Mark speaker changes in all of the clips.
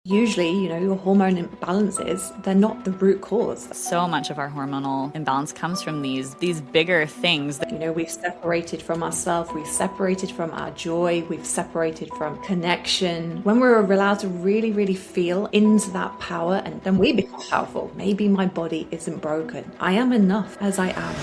Speaker 1: Usually, your hormone imbalances, they're not the root cause.
Speaker 2: So much of our hormonal imbalance comes from these bigger things.
Speaker 1: We've separated from ourselves, we've separated from our joy, we've separated from connection. When we're allowed to really, really feel into that power, and then we become powerful. Maybe my body isn't broken. I am enough as I am.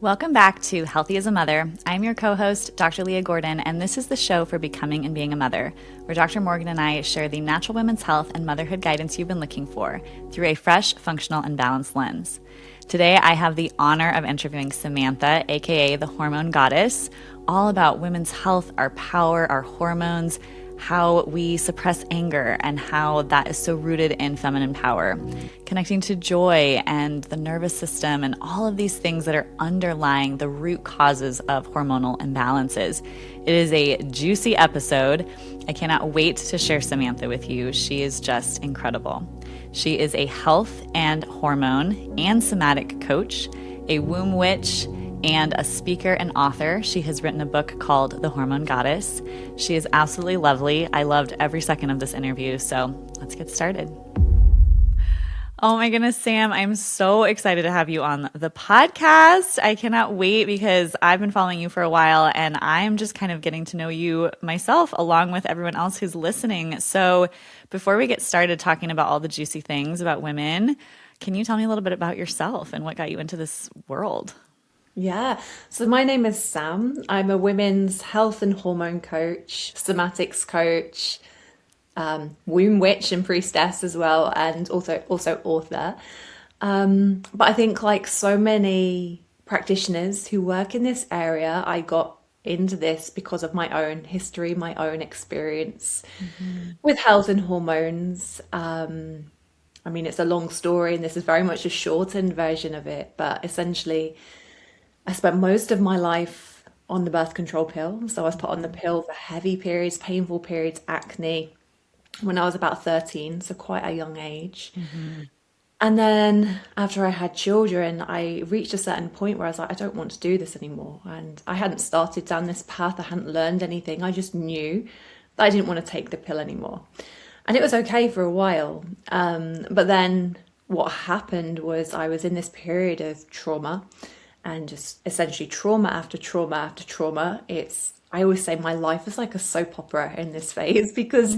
Speaker 2: Welcome back to Healthy as a Mother. I'm your co-host, Dr. Leah Gordon, and this is the show for becoming and being a mother, where Dr. Morgan and I share the natural women's health and motherhood guidance you've been looking for through a fresh, functional, and balanced lens. Today, I have the honor of interviewing Samantha, aka the Hormone Goddess, all about women's health, our power, our hormones, how we suppress anger, and how that is so rooted in feminine power, connecting to joy and the nervous system and all of these things that are underlying the root causes of hormonal imbalances. It is a juicy episode. I cannot wait to share Samantha with you. She is just incredible. She is a health and hormone and somatic coach, a womb witch, and a speaker and author. She has written a book called The Hormone Goddess. She is absolutely lovely. I loved every second of this interview, so let's get started. Oh my goodness, Sam, I'm so excited to have you on the podcast. I cannot wait because I've been following you for a while and I'm just kind of getting to know you myself along with everyone else who's listening. So before we get started talking about all the juicy things about women, can you tell me a little bit about yourself and what got you into this world?
Speaker 1: Yeah, so my name is Sam. I'm a women's health and hormone coach, somatics coach, womb witch and priestess as well, and also author. But I think like so many practitioners who work in this area, I got into this because of my own history, my own experience with health and hormones. I mean, it's a long story, and this is very much a shortened version of it, but essentially, I spent most of my life on the birth control pill. So I was put on the pill for heavy periods, painful periods, acne when I was about 13, so quite a young age. And then after I had children, I reached a certain point where I was like, I don't want to do this anymore. And I hadn't started down this path. I hadn't learned anything. I just knew that I didn't want to take the pill anymore. And it was okay for a while. But then what happened was I was in this period of trauma, and just essentially trauma after trauma after trauma. I always say my life is like a soap opera in this phase because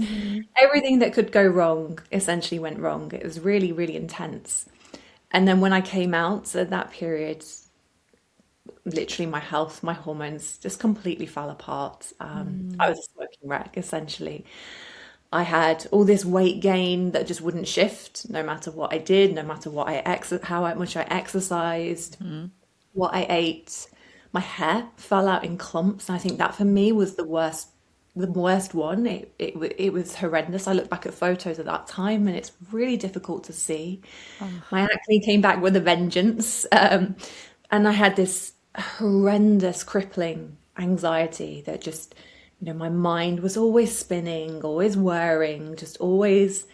Speaker 1: everything that could go wrong essentially went wrong. It was really, really intense. And then when I came out of that period, literally my health, my hormones just completely fell apart. I was a smoking wreck, essentially. I had all this weight gain that just wouldn't shift no matter what I did, no matter what how much I exercised, what I ate. My hair fell out in clumps, and I think that for me was the worst one. It was horrendous. I look back at photos at that time, and it's really difficult to see. My acne came back with a vengeance, and I had this horrendous, crippling anxiety that just, my mind was always spinning, always worrying, just always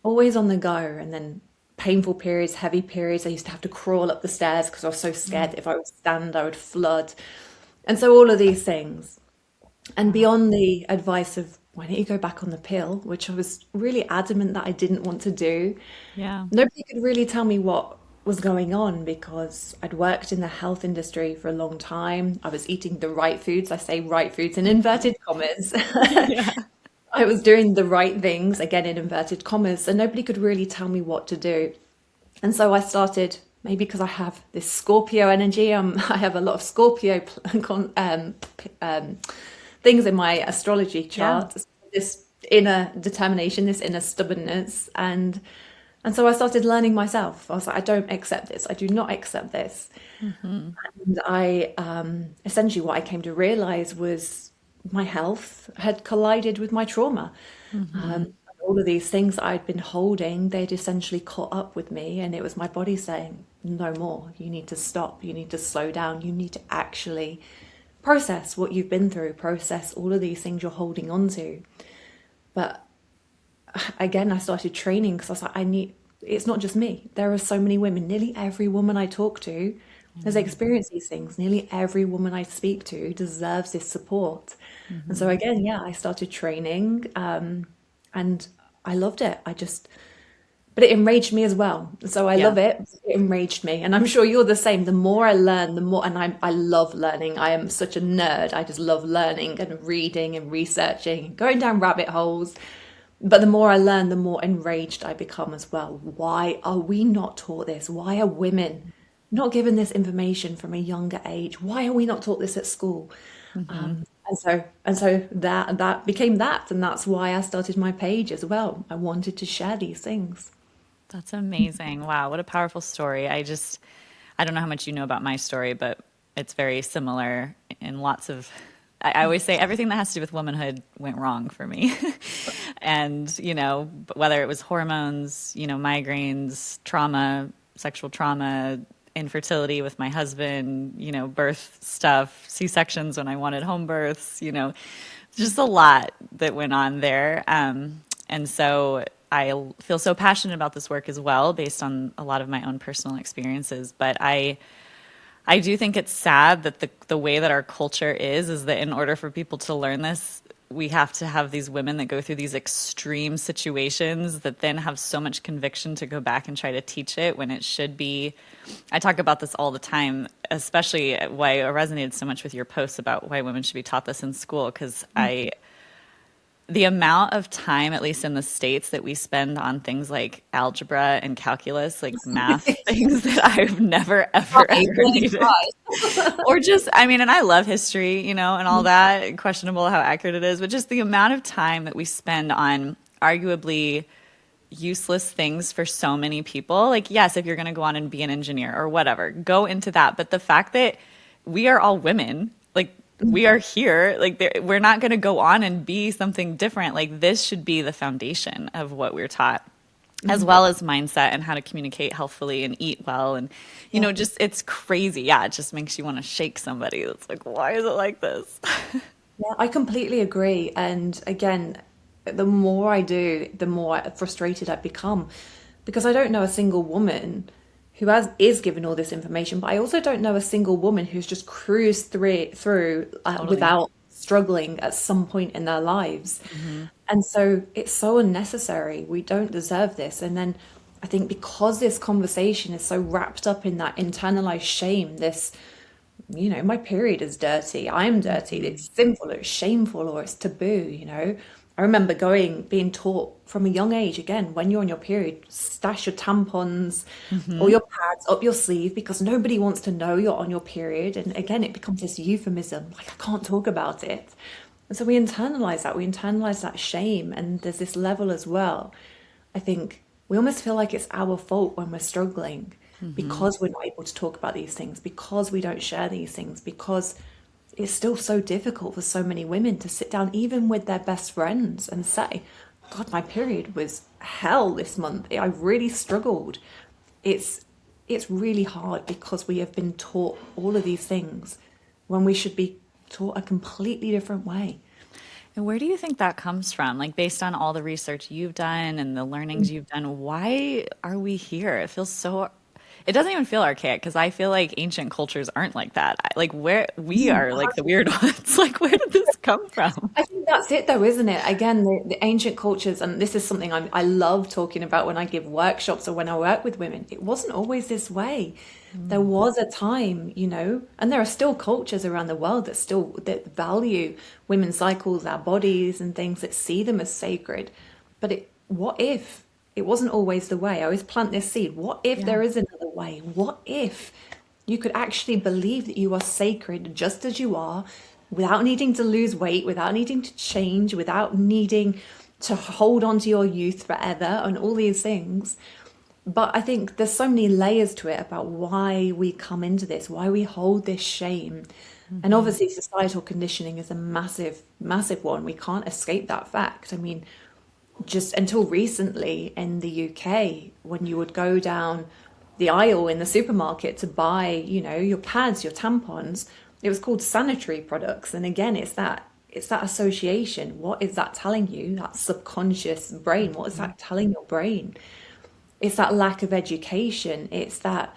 Speaker 1: on the go, and then painful periods, heavy periods. I used to have to crawl up the stairs because I was so scared that if I would stand, I would flood. And so all of these things. And beyond the advice of why don't you go back on the pill, which I was really adamant that I didn't want to do,
Speaker 2: Yeah.
Speaker 1: nobody could really tell me what was going on because I'd worked in the health industry for a long time. I was eating the right foods. I say right foods in inverted commas.
Speaker 2: Yeah.
Speaker 1: I was doing the right things, again in inverted commas, and nobody could really tell me what to do. And so I started, maybe because I have this Scorpio energy, I have a lot of Scorpio things in my astrology chart, this inner determination, this inner stubbornness. And so I started learning myself. I was like, I don't accept this. I do not accept this. And I essentially what I came to realize was my health had collided with my trauma. All of these things that I'd been holding, they'd essentially caught up with me, and it was my body saying, no more, you need to stop, you need to slow down, you need to actually process what you've been through, process all of these things you're holding on to. But again, I started training because I was like, it's not just me. There are so many women. Nearly every woman I talk to has experienced these things. Nearly every woman I speak to deserves this support. And so again, yeah, I started training, and I loved it. But it enraged me as well. So I
Speaker 2: Yeah.
Speaker 1: love it. It enraged me. And I'm sure you're the same. The more I learn, the more, and I love learning. I am such a nerd. I just love learning and reading and researching and going down rabbit holes. But the more I learn, the more enraged I become as well. Why are we not taught this? Why are women not given this information from a younger age? Why are we not taught this at school? And so that became that, and that's why I started my page as well. I wanted to share these things.
Speaker 2: That's amazing. Wow, what a powerful story. I don't know how much you know about my story, but it's very similar in lots of, I always say everything that has to do with womanhood went wrong for me. And, whether it was hormones, migraines, trauma, sexual trauma, infertility with my husband, birth stuff, C-sections when I wanted home births, just a lot that went on there. And so I feel so passionate about this work as well, based on a lot of my own personal experiences. But I do think it's sad that the way that our culture is that in order for people to learn this, we have to have these women that go through these extreme situations that then have so much conviction to go back and try to teach it when it should be. I talk about this all the time, especially why I resonated so much with your posts about why women should be taught this in school, because the amount of time, at least in the States, that we spend on things like algebra and calculus, like math things that I've never, ever needed. Or just, and I love history, and all that, questionable how accurate it is, but just the amount of time that we spend on arguably useless things for so many people. Like, yes, if you're going to go on and be an engineer or whatever, go into that. But the fact that we are all women, like, we are here, like, we're not going to go on and be something different. Like, this should be the foundation of what we're taught, as well as mindset and how to communicate healthfully and eat well. And, just, it's crazy. Yeah. It just makes you want to shake somebody. It's like, why is it like this?
Speaker 1: Yeah, I completely agree. And again, the more I do, the more frustrated I become, because I don't know a single woman who is given all this information, but I also don't know a single woman who's just cruised through
Speaker 2: Totally.
Speaker 1: without struggling at some point in their lives. And so it's so unnecessary. We don't deserve this. And then I think because this conversation is so wrapped up in that internalized shame, this, my period is dirty, I'm dirty, it's sinful, or it's shameful, or it's taboo. I remember being taught from a young age, again, when you're on your period, stash your tampons or your pads up your sleeve, because nobody wants to know you're on your period. And again, it becomes this euphemism, like, I can't talk about it. And so we internalize that shame. And there's this level as well. I think we almost feel like it's our fault when we're struggling because we're not able to talk about these things, because we don't share these things, because it's still so difficult for so many women to sit down, even with their best friends, and say, God, my period was hell this month. I really struggled. It's really hard because we have been taught all of these things when we should be taught a completely different way.
Speaker 2: And where do you think that comes from? Like, based on all the research you've done and the learnings you've done, why are we here? It doesn't even feel archaic, because I feel like ancient cultures aren't like that. Like, where we are like the weird ones. Like, where did this come from?
Speaker 1: I think that's it though, isn't it? Again, the ancient cultures, and this is something I love talking about when I give workshops or when I work with women. It wasn't always this way. There was a time, and there are still cultures around the world that value women's cycles, our bodies and things, that see them as sacred. But what if it wasn't always the way? I always plant this seed. What if there is another way? What if you could actually believe that you are sacred just as you are, without needing to lose weight, without needing to change, without needing to hold on to your youth forever and all these things? But I think there's so many layers to it about why we come into this, why we hold this shame. And obviously societal conditioning is a massive, massive one. We can't escape that fact. Just until recently in the UK, when you would go down the aisle in the supermarket to buy, your pads, your tampons, it was called sanitary products. And again, it's that association. What is that telling you? That subconscious brain, what is that telling your brain? It's that lack of education. It's that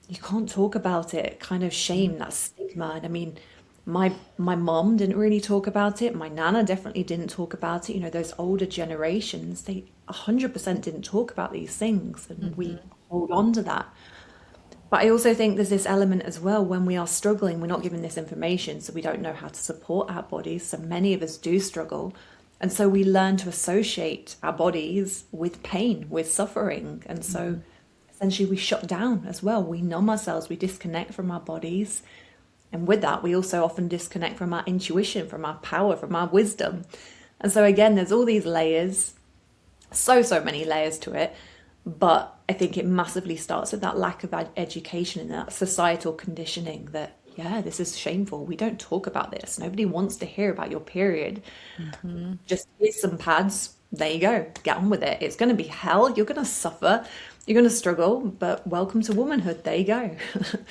Speaker 1: you can't talk about it, kind of shame, that stigma. And I mean, my mom didn't really talk about it. My nana definitely didn't talk about it. You know, those older generations, they 100% didn't talk about these things, and we hold on to that. But I also think there's this element as well, when we are struggling, we're not given this information, so we don't know how to support our bodies. So many of us do struggle. And so we learn to associate our bodies with pain, with suffering. And so essentially we shut down as well. We numb ourselves, we disconnect from our bodies. And with that, we also often disconnect from our intuition, from our power, from our wisdom. And so again, there's all these layers, so many layers to it. But I think it massively starts with that lack of education and that societal conditioning that, yeah, this is shameful. We don't talk about this. Nobody wants to hear about your period. Just here's some pads. There you go. Get on with it. It's going to be hell. You're going to suffer. You're going to struggle, but welcome to womanhood. There you go.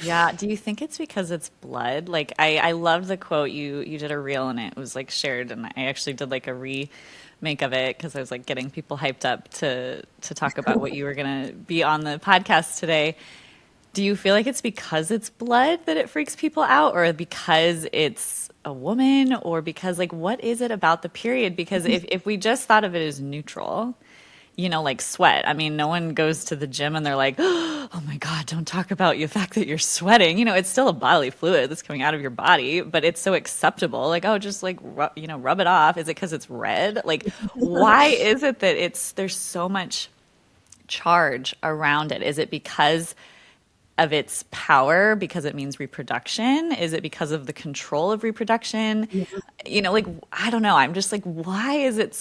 Speaker 2: Yeah. Do you think it's because it's blood? Like I loved the quote you did a reel and it was like shared, and I actually did like a remake of it because I was like getting people hyped up to talk about what you were going to be on the podcast today. Do you feel like it's because it's blood that it freaks people out, or because it's a woman, or because like what is it about the period? Because if we just thought of it as neutral, you know, like sweat. I mean, no one goes to the gym and they're like, oh my God, don't talk about the fact that you're sweating. You know, it's still a bodily fluid that's coming out of your body, but it's so acceptable. Like, oh, just like, rub it off. Is it because it's red? Like, why is it that there's so much charge around it? Is it because of its power, because it means reproduction? Is it because of the control of reproduction? Yeah. You know, like, I don't know. I'm just like, why is it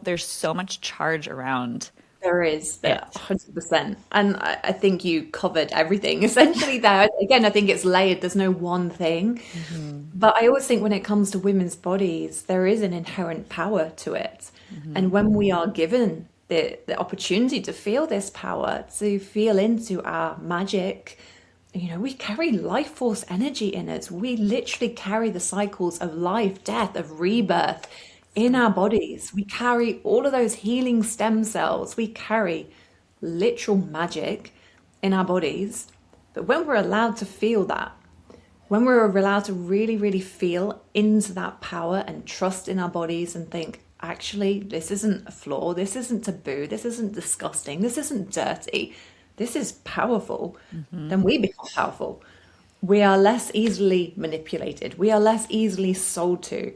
Speaker 2: there's so much charge around?
Speaker 1: There is, 100%. And I think you covered everything essentially there. Again, I think it's layered. There's no one thing. But I always think when it comes to women's bodies, there is an inherent power to it. And when we are given the opportunity to feel this power, to feel into our magic, you know, we carry life force energy in us. We literally carry the cycles of life, death, of rebirth in our bodies. We carry all of those healing stem cells. We carry literal magic in our bodies. But when we're allowed to feel that, when we're allowed to really, really feel into that power and trust in our bodies and think, actually, this isn't a flaw, this isn't taboo, this isn't disgusting, this isn't dirty, this is powerful, then we become powerful. We are less easily manipulated. We are less easily sold to.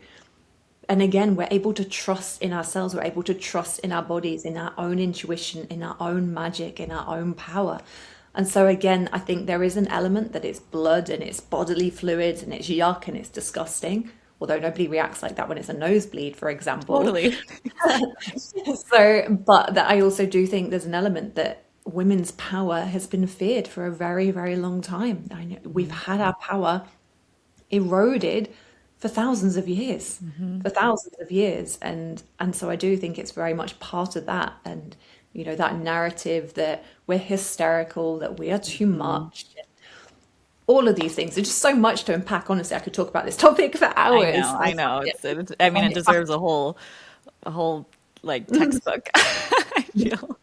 Speaker 1: And again, we're able to trust in ourselves. We're able to trust in our bodies, in our own intuition, in our own magic, in our own power. And so again, I think there is an element that it's blood and it's bodily fluids and it's yuck and it's disgusting. Although nobody reacts like that when it's a nosebleed, for example.
Speaker 2: Totally.
Speaker 1: But that I also do think there's an element that women's power has been feared for a very, very long time. I know we've had our power eroded for thousands of years, And so I do think it's very much part of that. And, you know, that narrative that we're hysterical, that we are too much. All of these things. There's just so much to unpack. Honestly, I could talk about this topic for hours.
Speaker 2: I know. It deserves a whole like textbook. I feel.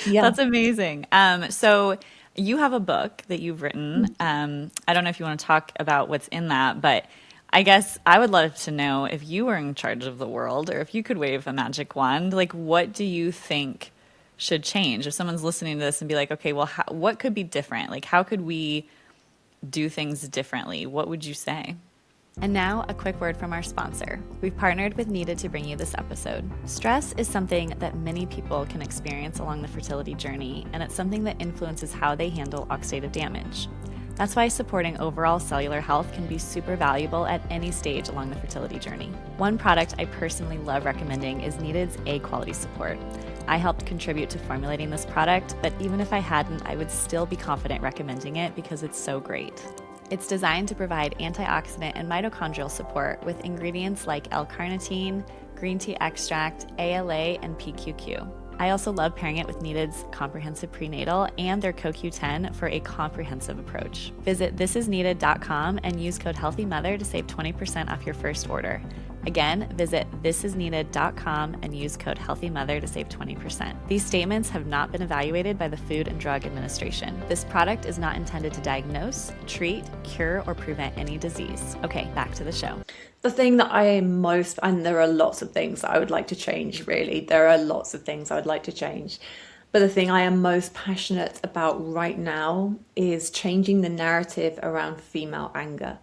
Speaker 2: Yeah. That's amazing. So you have a book that you've written. I don't know if you want to talk about what's in that, but I guess I would love to know, if you were in charge of the world, or if you could wave a magic wand, like, what do you think should change? If someone's listening to this and be like, okay, well, what could be different? Like, how could we do things differently? What would you say? And now a quick word from our sponsor. We've partnered with Needed to bring you this episode. Stress is something that many people can experience along the fertility journey, and it's something that influences how they handle oxidative damage. That's why supporting overall cellular health can be super valuable at any stage along the fertility journey. One product I personally love recommending is Needed's A-Quality Support. I helped contribute to formulating this product, but even if I hadn't, I would still be confident recommending it because it's so great. It's designed to provide antioxidant and mitochondrial support with ingredients like L-carnitine, green tea extract, ALA, and PQQ. I also love pairing it with Needed's comprehensive prenatal and their CoQ10 for a comprehensive approach. Visit thisisneeded.com and use code HEALTHYMOTHER to save 20% off your first order. Again, visit thisisneeded.com and use code HEALTHYMOTHER to save 20%. These statements have not been evaluated by the Food and Drug Administration. This product is not intended to diagnose, treat, cure, or prevent any disease. Okay, back to the show.
Speaker 1: The thing that I am most, and there are lots of things that I would like to change, really. There are lots of things I would like to change. But the thing I am most passionate about right now is changing the narrative around female anger.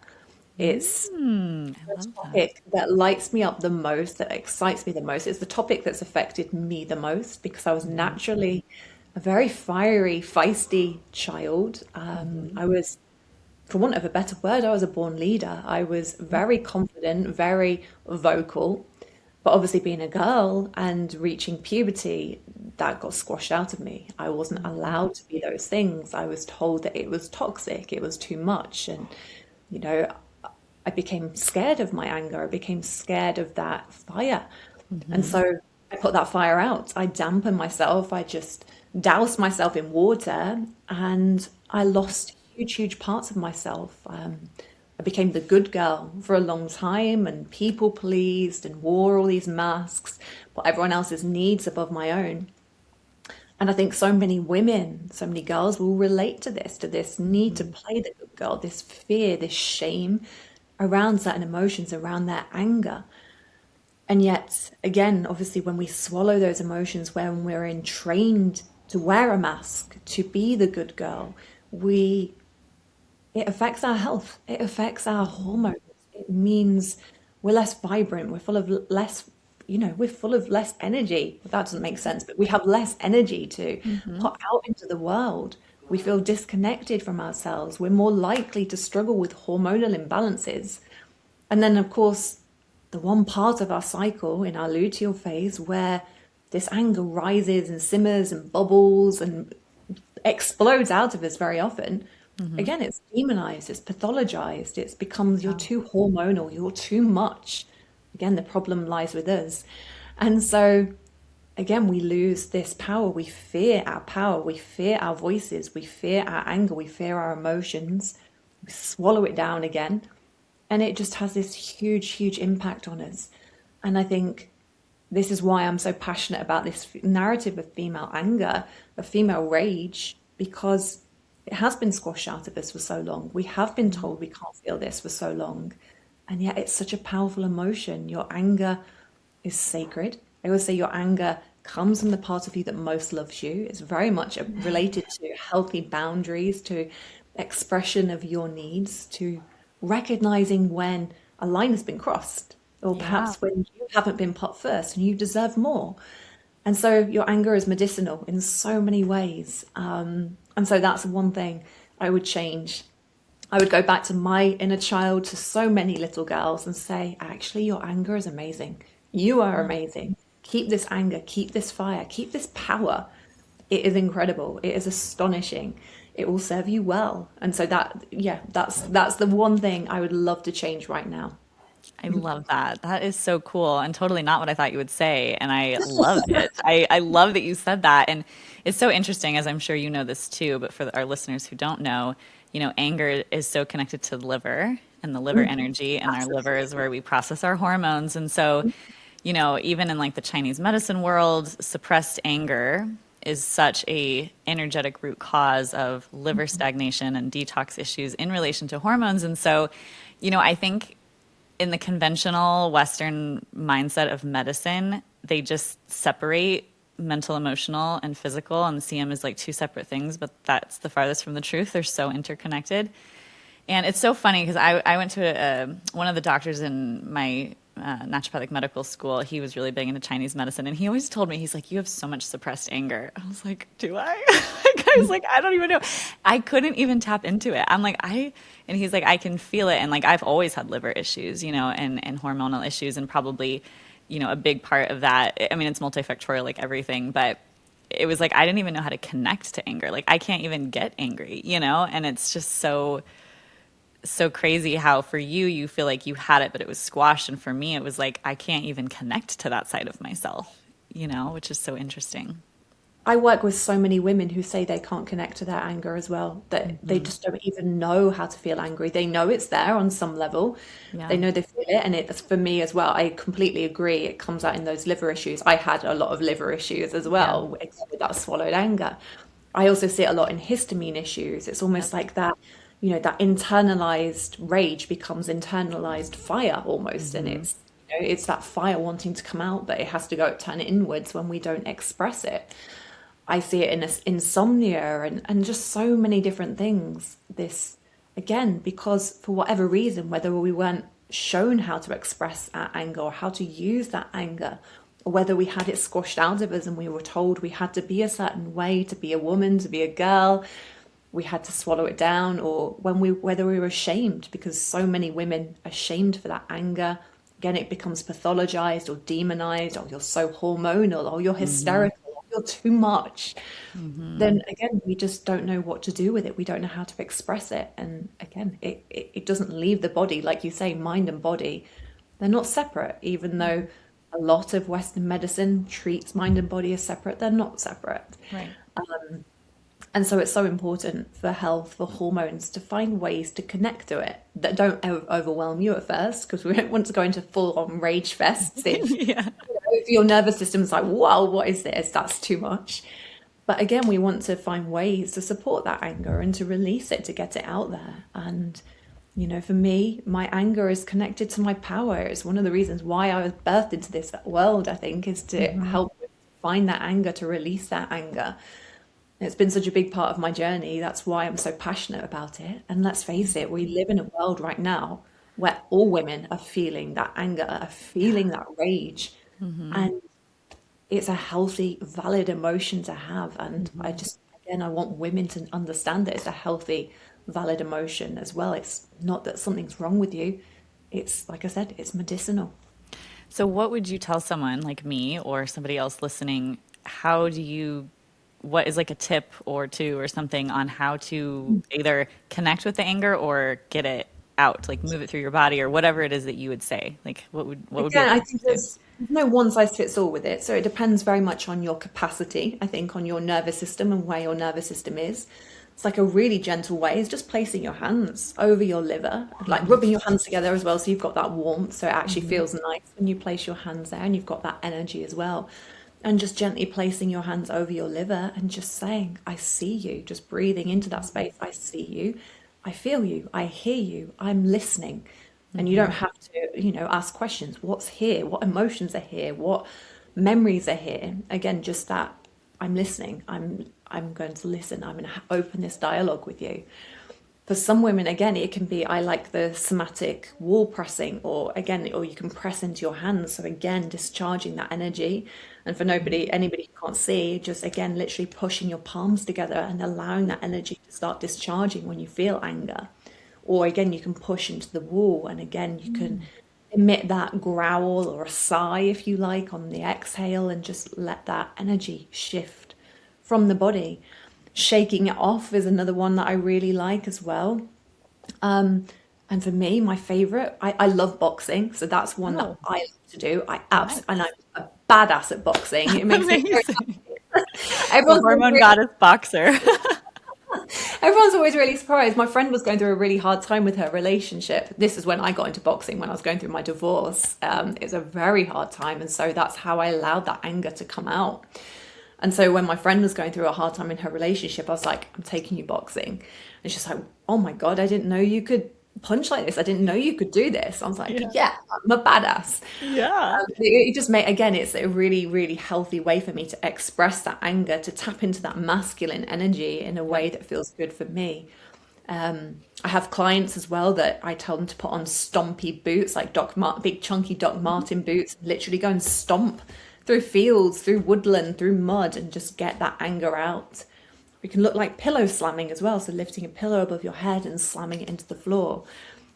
Speaker 1: It's the topic that lights me up the most, that excites me the most. It's the topic that's affected me the most because I was naturally a very fiery, feisty child. I was, for want of a better word, I was a born leader. I was very confident, very vocal. But obviously, being a girl and reaching puberty, that got squashed out of me. I wasn't allowed to be those things. I was told that it was toxic, it was too much. And, you know, I became scared of my anger. I became scared of that fire. And so I put that fire out. I dampened myself. I just doused myself in water and I lost huge parts of myself. I became the good girl for a long time and people pleased and wore all these masks, put everyone else's needs above my own. And I think so many women, so many girls will relate to this need to play the good girl, this fear, this shame around certain emotions, around their anger. And yet, again, obviously, when we swallow those emotions, when we're trained to wear a mask, to be the good girl, it affects our health. It affects our hormones. It means we're less vibrant. We're full of less, we're full of less energy. That doesn't make sense, but we have less energy to put out into the world. We feel disconnected from ourselves. We're more likely to struggle with hormonal imbalances. And then, of course, the one part of our cycle in our luteal phase where this anger rises and simmers and bubbles and explodes out of us very often. Again, it's demonized, it's pathologized, it's becomes you're too hormonal, you're too much. Again, the problem lies with us. And so, again, we lose this power. We fear our power. We fear our voices. We fear our anger. We fear our emotions. We swallow it down again. And it just has this huge impact on us. And I think this is why I'm so passionate about this narrative of female anger, of female rage, because it has been squashed out of us for so long. We have been told we can't feel this for so long. And yet it's such a powerful emotion. Your anger is sacred. I always say your anger comes from the part of you that most loves you. It's very much related to healthy boundaries, to expression of your needs, to recognizing when a line has been crossed, or perhaps when you haven't been put first and you deserve more. And so your anger is medicinal in so many ways. And so that's one thing I would change. I would go back to my inner child, to so many little girls, and say, actually, your anger is amazing. You are amazing. Keep this anger, keep this fire, keep this power. It is incredible. It is astonishing. It will serve you well. And so that's the one thing I would love to change right now.
Speaker 2: I love that. That is so cool and totally not what I thought you would say. And I love it. I love that you said that. And it's so interesting, as I'm sure you know this too, but for our listeners who don't know, anger is so connected to the liver and the liver energy, and our liver is where we process our hormones. And so, even in like the Chinese medicine world, suppressed anger is such a energetic root cause of liver stagnation and detox issues in relation to hormones. And so, I think in the conventional Western mindset of medicine, they just separate mental, emotional, and physical, and see them as like two separate things, but that's the farthest from the truth. They're so interconnected. And it's so funny because I went to one of the doctors in my naturopathic medical school. He was really big into Chinese medicine, and he always told me, he's like, you have so much suppressed anger. I was like, do I? I was like, I don't even know. I couldn't even tap into it. I'm like, and he's like, I can feel it. And like, I've always had liver issues, and hormonal issues, and probably, a big part of that. I mean, it's multifactorial, like everything, but it was like, I didn't even know how to connect to anger. Like, I can't even get angry, and it's just so crazy how for you feel like you had it, but it was squashed. And for me, it was like, I can't even connect to that side of myself, which is so interesting.
Speaker 1: I work with so many women who say they can't connect to their anger as well, that they just don't even know how to feel angry. They know it's there on some level. They
Speaker 2: Yeah.
Speaker 1: know they feel it. And it's for me as well. I completely agree. It comes out in those liver issues. I had a lot of liver issues as
Speaker 2: Yeah.
Speaker 1: well with that swallowed anger. I also see it a lot in histamine issues. It's
Speaker 2: Yep.
Speaker 1: almost like that, that internalized rage becomes internalized fire almost. And
Speaker 2: Hmm.
Speaker 1: it's that fire wanting to come out, but it has to go turn inwards when we don't express it. I see it in insomnia and just so many different things. This, again, because for whatever reason, whether we weren't shown how to express our anger or how to use that anger, or whether we had it squashed out of us and we were told we had to be a certain way to be a woman, to be a girl, we had to swallow it down, or whether we were ashamed because so many women are shamed for that anger. Again, it becomes pathologized or demonized, or you're so hormonal, or you're
Speaker 2: Hmm.
Speaker 1: hysterical, or you're too much.
Speaker 2: Hmm.
Speaker 1: Then again, we just don't know what to do with it. We don't know how to express it. And again, it doesn't leave the body. Like you say, mind and body, they're not separate, even though a lot of Western medicine treats mind and body as separate, they're not separate.
Speaker 2: Right.
Speaker 1: And so it's so important for health, for hormones, to find ways to connect to it that don't overwhelm you at first, because we don't want to go into full on rage fests
Speaker 2: Yeah.
Speaker 1: if your nervous system's like, wow, what is this? That's too much. But again, we want to find ways to support that anger and to release it, to get it out there. And, for me, my anger is connected to my power. It's one of the reasons why I was birthed into this world, I think, is to
Speaker 2: Hmm.
Speaker 1: help find that anger, to release that anger. It's been such a big part of my journey. That's why I'm so passionate about it. And let's face it, we live in a world right now where all women are feeling that anger, are
Speaker 2: Yeah.
Speaker 1: feeling that rage.
Speaker 2: Hmm.
Speaker 1: And it's a healthy, valid emotion to have. And
Speaker 2: Hmm.
Speaker 1: again, I want women to understand that it's a healthy, valid emotion as well. It's not that something's wrong with you. It's, like I said, it's medicinal.
Speaker 2: So, what would you tell someone like me or somebody else listening? How do you, what is like a tip or two or something on how to either connect with the anger or get it out, like move it through your body or whatever it is that you would say? Like, what would be
Speaker 1: Again,
Speaker 2: the
Speaker 1: I
Speaker 2: first
Speaker 1: think
Speaker 2: tip?
Speaker 1: there's no one size fits all with it. So it depends very much on your capacity, I think, on your nervous system and where your nervous system is. It's like a really gentle way is just placing your hands over your liver, like
Speaker 2: Hmm.
Speaker 1: rubbing your hands together as well. So you've got that warmth. So it actually
Speaker 2: Hmm.
Speaker 1: feels nice when you place your hands there and you've got that energy as well. And just gently placing your hands over your liver and just saying, I see you, just breathing into that space. I see you. I feel you. I hear you. I'm listening. And you don't
Speaker 2: Hmm.
Speaker 1: have to, ask questions. What's here? What emotions are here? What memories are here? Again, just that I'm listening. I'm going to listen. I'm going to open this dialogue with you. For some women, again, it can be I like the somatic wall pressing, or you can press into your hands. So again, discharging that energy. And for anybody who can't see, just again, literally pushing your palms together and allowing that energy to start discharging when you feel anger. Or again, you can push into the wall, and again, you can emit that growl or a sigh if you like on the exhale, and just let that energy shift from the body. Shaking it off is another one that I really like as well. And for me, my favorite, I love boxing, so that's one that
Speaker 2: Oh,
Speaker 1: I love to do. And I'm
Speaker 2: nice.
Speaker 1: a badass at boxing. It makes me very
Speaker 2: Amazing. The
Speaker 1: everyone's always
Speaker 2: hormone goddess boxer.
Speaker 1: everyone's always really surprised. My friend was going through a really hard time with her relationship. This is when I got into boxing, when I was going through my divorce. It was a very hard time, and so that's how I allowed that anger to come out. And so when my friend was going through a hard time in her relationship, I was like, I'm taking you boxing. And she's like, oh my God, I didn't know you could punch like this. I didn't know you could do this. I was like,
Speaker 2: Yeah.
Speaker 1: yeah, I'm a badass.
Speaker 2: Yeah.
Speaker 1: It just made, again, it's a really, really healthy way for me to express that anger, to tap into that masculine energy in a
Speaker 2: Yep.
Speaker 1: way that feels good for me. I have clients as well that I tell them to put on stompy boots, like big chunky Doc Martin boots, literally go and stomp through fields, through woodland, through mud, and just get that anger out. We can look like pillow slamming as well, so lifting a pillow above your head and slamming it into the floor.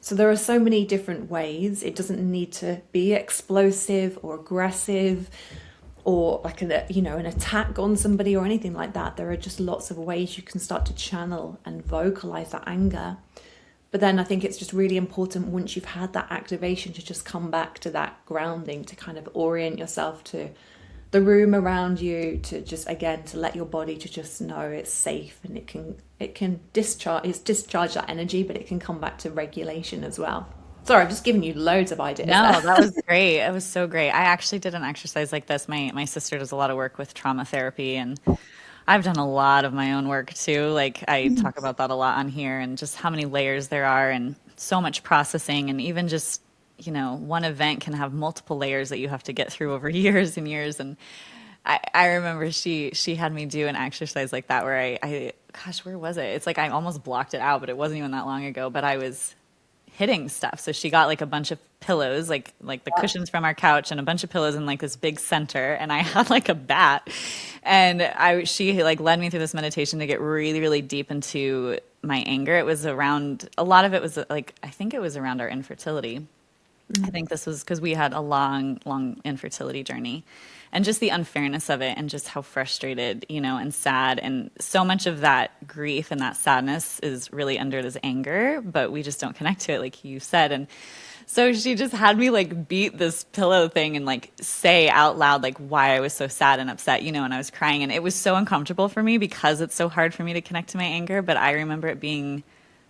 Speaker 1: So there are so many different ways. It doesn't need to be explosive or aggressive or like an attack on somebody or anything like that. There are just lots of ways you can start to channel and vocalize that anger. But then I think it's just really important once you've had that activation to just come back to that grounding, to kind of orient yourself to the room around you, to just, again, to let your body to just know it's safe, and it can discharge that energy, but it can come back to regulation as well. Sorry, I've just given you loads of ideas
Speaker 2: No,
Speaker 1: there.
Speaker 2: that was great. It was so great. I actually did an exercise like this. My sister does a lot of work with trauma therapy, and I've done a lot of my own work too. Like I talk about that a lot on here, and just how many layers there are and so much processing, and even just, one event can have multiple layers that you have to get through over years and years. And I remember she had me do an exercise like that where I gosh, where was it? It's like I almost blocked it out, but it wasn't even that long ago. But I was hitting stuff. So she got like a bunch of pillows, like the cushions from our couch, and a bunch of pillows in like this big center, and I had like a bat. And she like led me through this meditation to get really, really deep into my anger. It was around, a lot of it was like, I think it was around our infertility. I think this was because we had a long, long infertility journey, and just the unfairness of it, and just how frustrated, and sad. And so much of that grief and that sadness is really under this anger, but we just don't connect to it, like you said. And so she just had me like beat this pillow thing and like say out loud like why I was so sad and upset, and I was crying. And it was so uncomfortable for me because it's so hard for me to connect to my anger. But I remember it being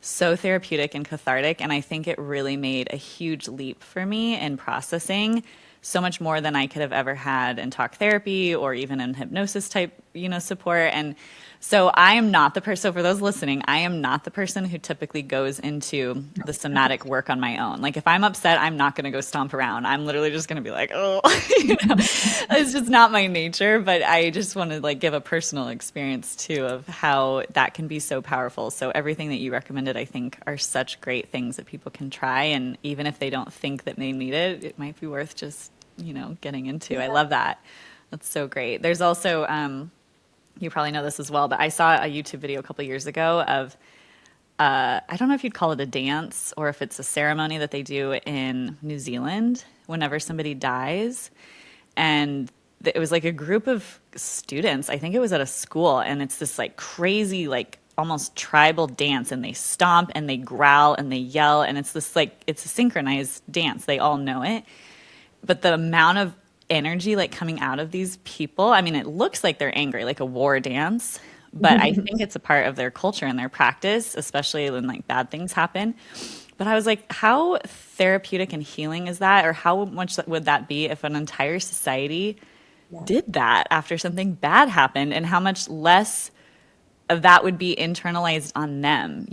Speaker 2: so therapeutic and cathartic. And I think it really made a huge leap for me in processing, so much more than I could have ever had in talk therapy or even in hypnosis type, support. And so I am not the person, so for those listening, I am not the person who typically goes into the somatic work on my own. Like if I'm upset, I'm not going to go stomp around. I'm literally just going to be like, oh, it's just not my nature. But I just want to like give a personal experience too of how that can be so powerful. So everything that you recommended, I think, are such great things that people can try. And even if they don't think that they need it, it might be worth just, getting into. I love that. That's so great. There's also, you probably know this as well, but I saw a YouTube video a couple years ago of, I don't know if you'd call it a dance or if it's a ceremony that they do in New Zealand whenever somebody dies. And it was like a group of students, I think it was at a school, and it's this like crazy, like almost tribal dance, and they stomp and they growl and they yell, and it's this like, it's a synchronized dance. They all know it. But the amount of energy like coming out of these people, I mean, it looks like they're angry, like a war dance, but I think it's a part of their culture and their practice, especially when like bad things happen. But I was like, how therapeutic and healing is that? Or how much would that be if an entire society did that after something bad happened, and how much less of that would be internalized on them,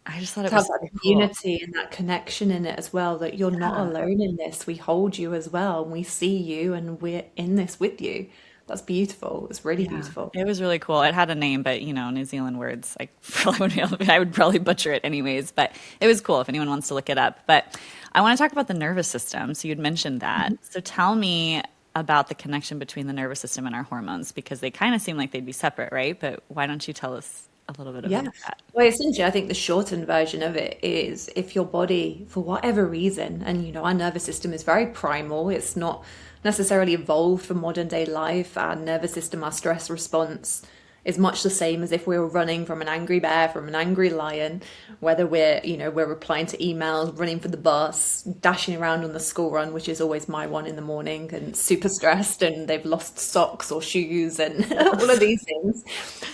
Speaker 2: I just thought it
Speaker 1: To
Speaker 2: was
Speaker 1: have
Speaker 2: so
Speaker 1: that
Speaker 2: cool.
Speaker 1: unity and that connection in it as well, that you're not alone in this. We hold you as well, and we see you, and we're in this with you. That's beautiful. It's really
Speaker 2: Yeah,
Speaker 1: beautiful.
Speaker 2: it was really cool. It had a name, but New Zealand words, I probably wouldn't be able I would probably butcher it anyways, but it was cool if anyone wants to look it up. But I want to talk about the nervous system. So you'd mentioned that. So tell me about the connection between the nervous system and our hormones, because they kind of seem like they'd be separate, right? But why don't you tell us a little bit
Speaker 1: Yeah.
Speaker 2: about that?
Speaker 1: Well, essentially, I think the shortened version of it is, if your body, for whatever reason, and our nervous system is very primal, it's not necessarily evolved for modern day life. Our nervous system, our stress response is much the same as if we were running from an angry bear, from an angry lion, whether we're replying to emails, running for the bus, dashing around on the school run, which is always my one in the morning, and super stressed, and they've lost socks or shoes and all of these things.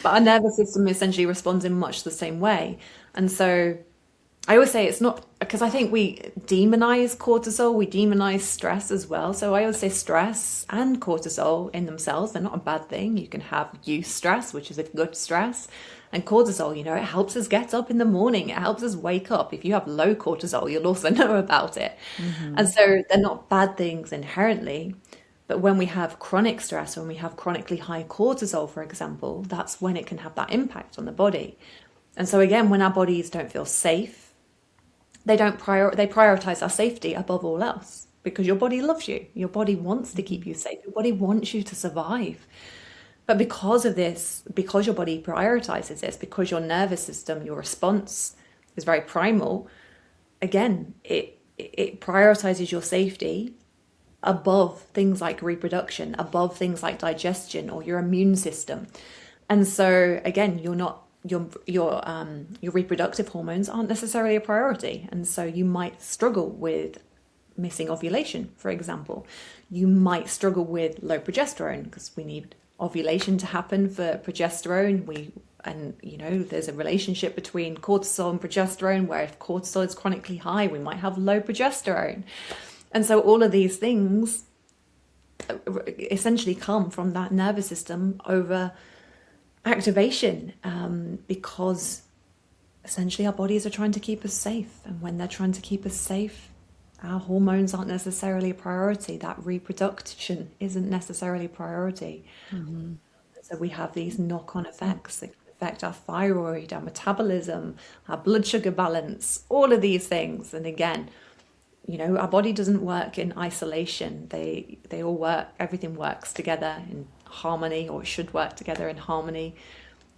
Speaker 1: But our nervous system essentially responds in much the same way. And so I always say it's not, because I think we demonize cortisol, we demonize stress as well. So I always say stress and cortisol in themselves, they're not a bad thing. You can have eustress, which is a good stress. And cortisol, it helps us get up in the morning. It helps us wake up. If you have low cortisol, you'll also know about it. And so they're not bad things inherently. But when we have chronic stress, when we have chronically high cortisol, for example, that's when it can have that impact on the body. And so again, when our bodies don't feel safe, they prioritize our safety above all else, because your body loves you. Your body wants to keep you safe. Your body wants you to survive. But because of this, because your body prioritizes this, because your nervous system, your response is very primal, again, it prioritizes your safety above things like reproduction, above things like digestion or your immune system. And so again, your reproductive hormones aren't necessarily a priority, and so you might struggle with missing ovulation, for example. You might struggle with low progesterone because we need ovulation to happen for progesterone. There's a relationship between cortisol and progesterone, where if cortisol is chronically high, we might have low progesterone. And so all of these things essentially come from that nervous system over activation, because essentially our bodies are trying to keep us safe. And when they're trying to keep us safe, our hormones aren't necessarily a priority. That reproduction isn't necessarily a priority. Mm-hmm. So we have these knock-on effects that affect our thyroid, our metabolism, our blood sugar balance, all of these things. And again, our body doesn't work in isolation. They all work, everything works together in harmony, or it should work together in harmony.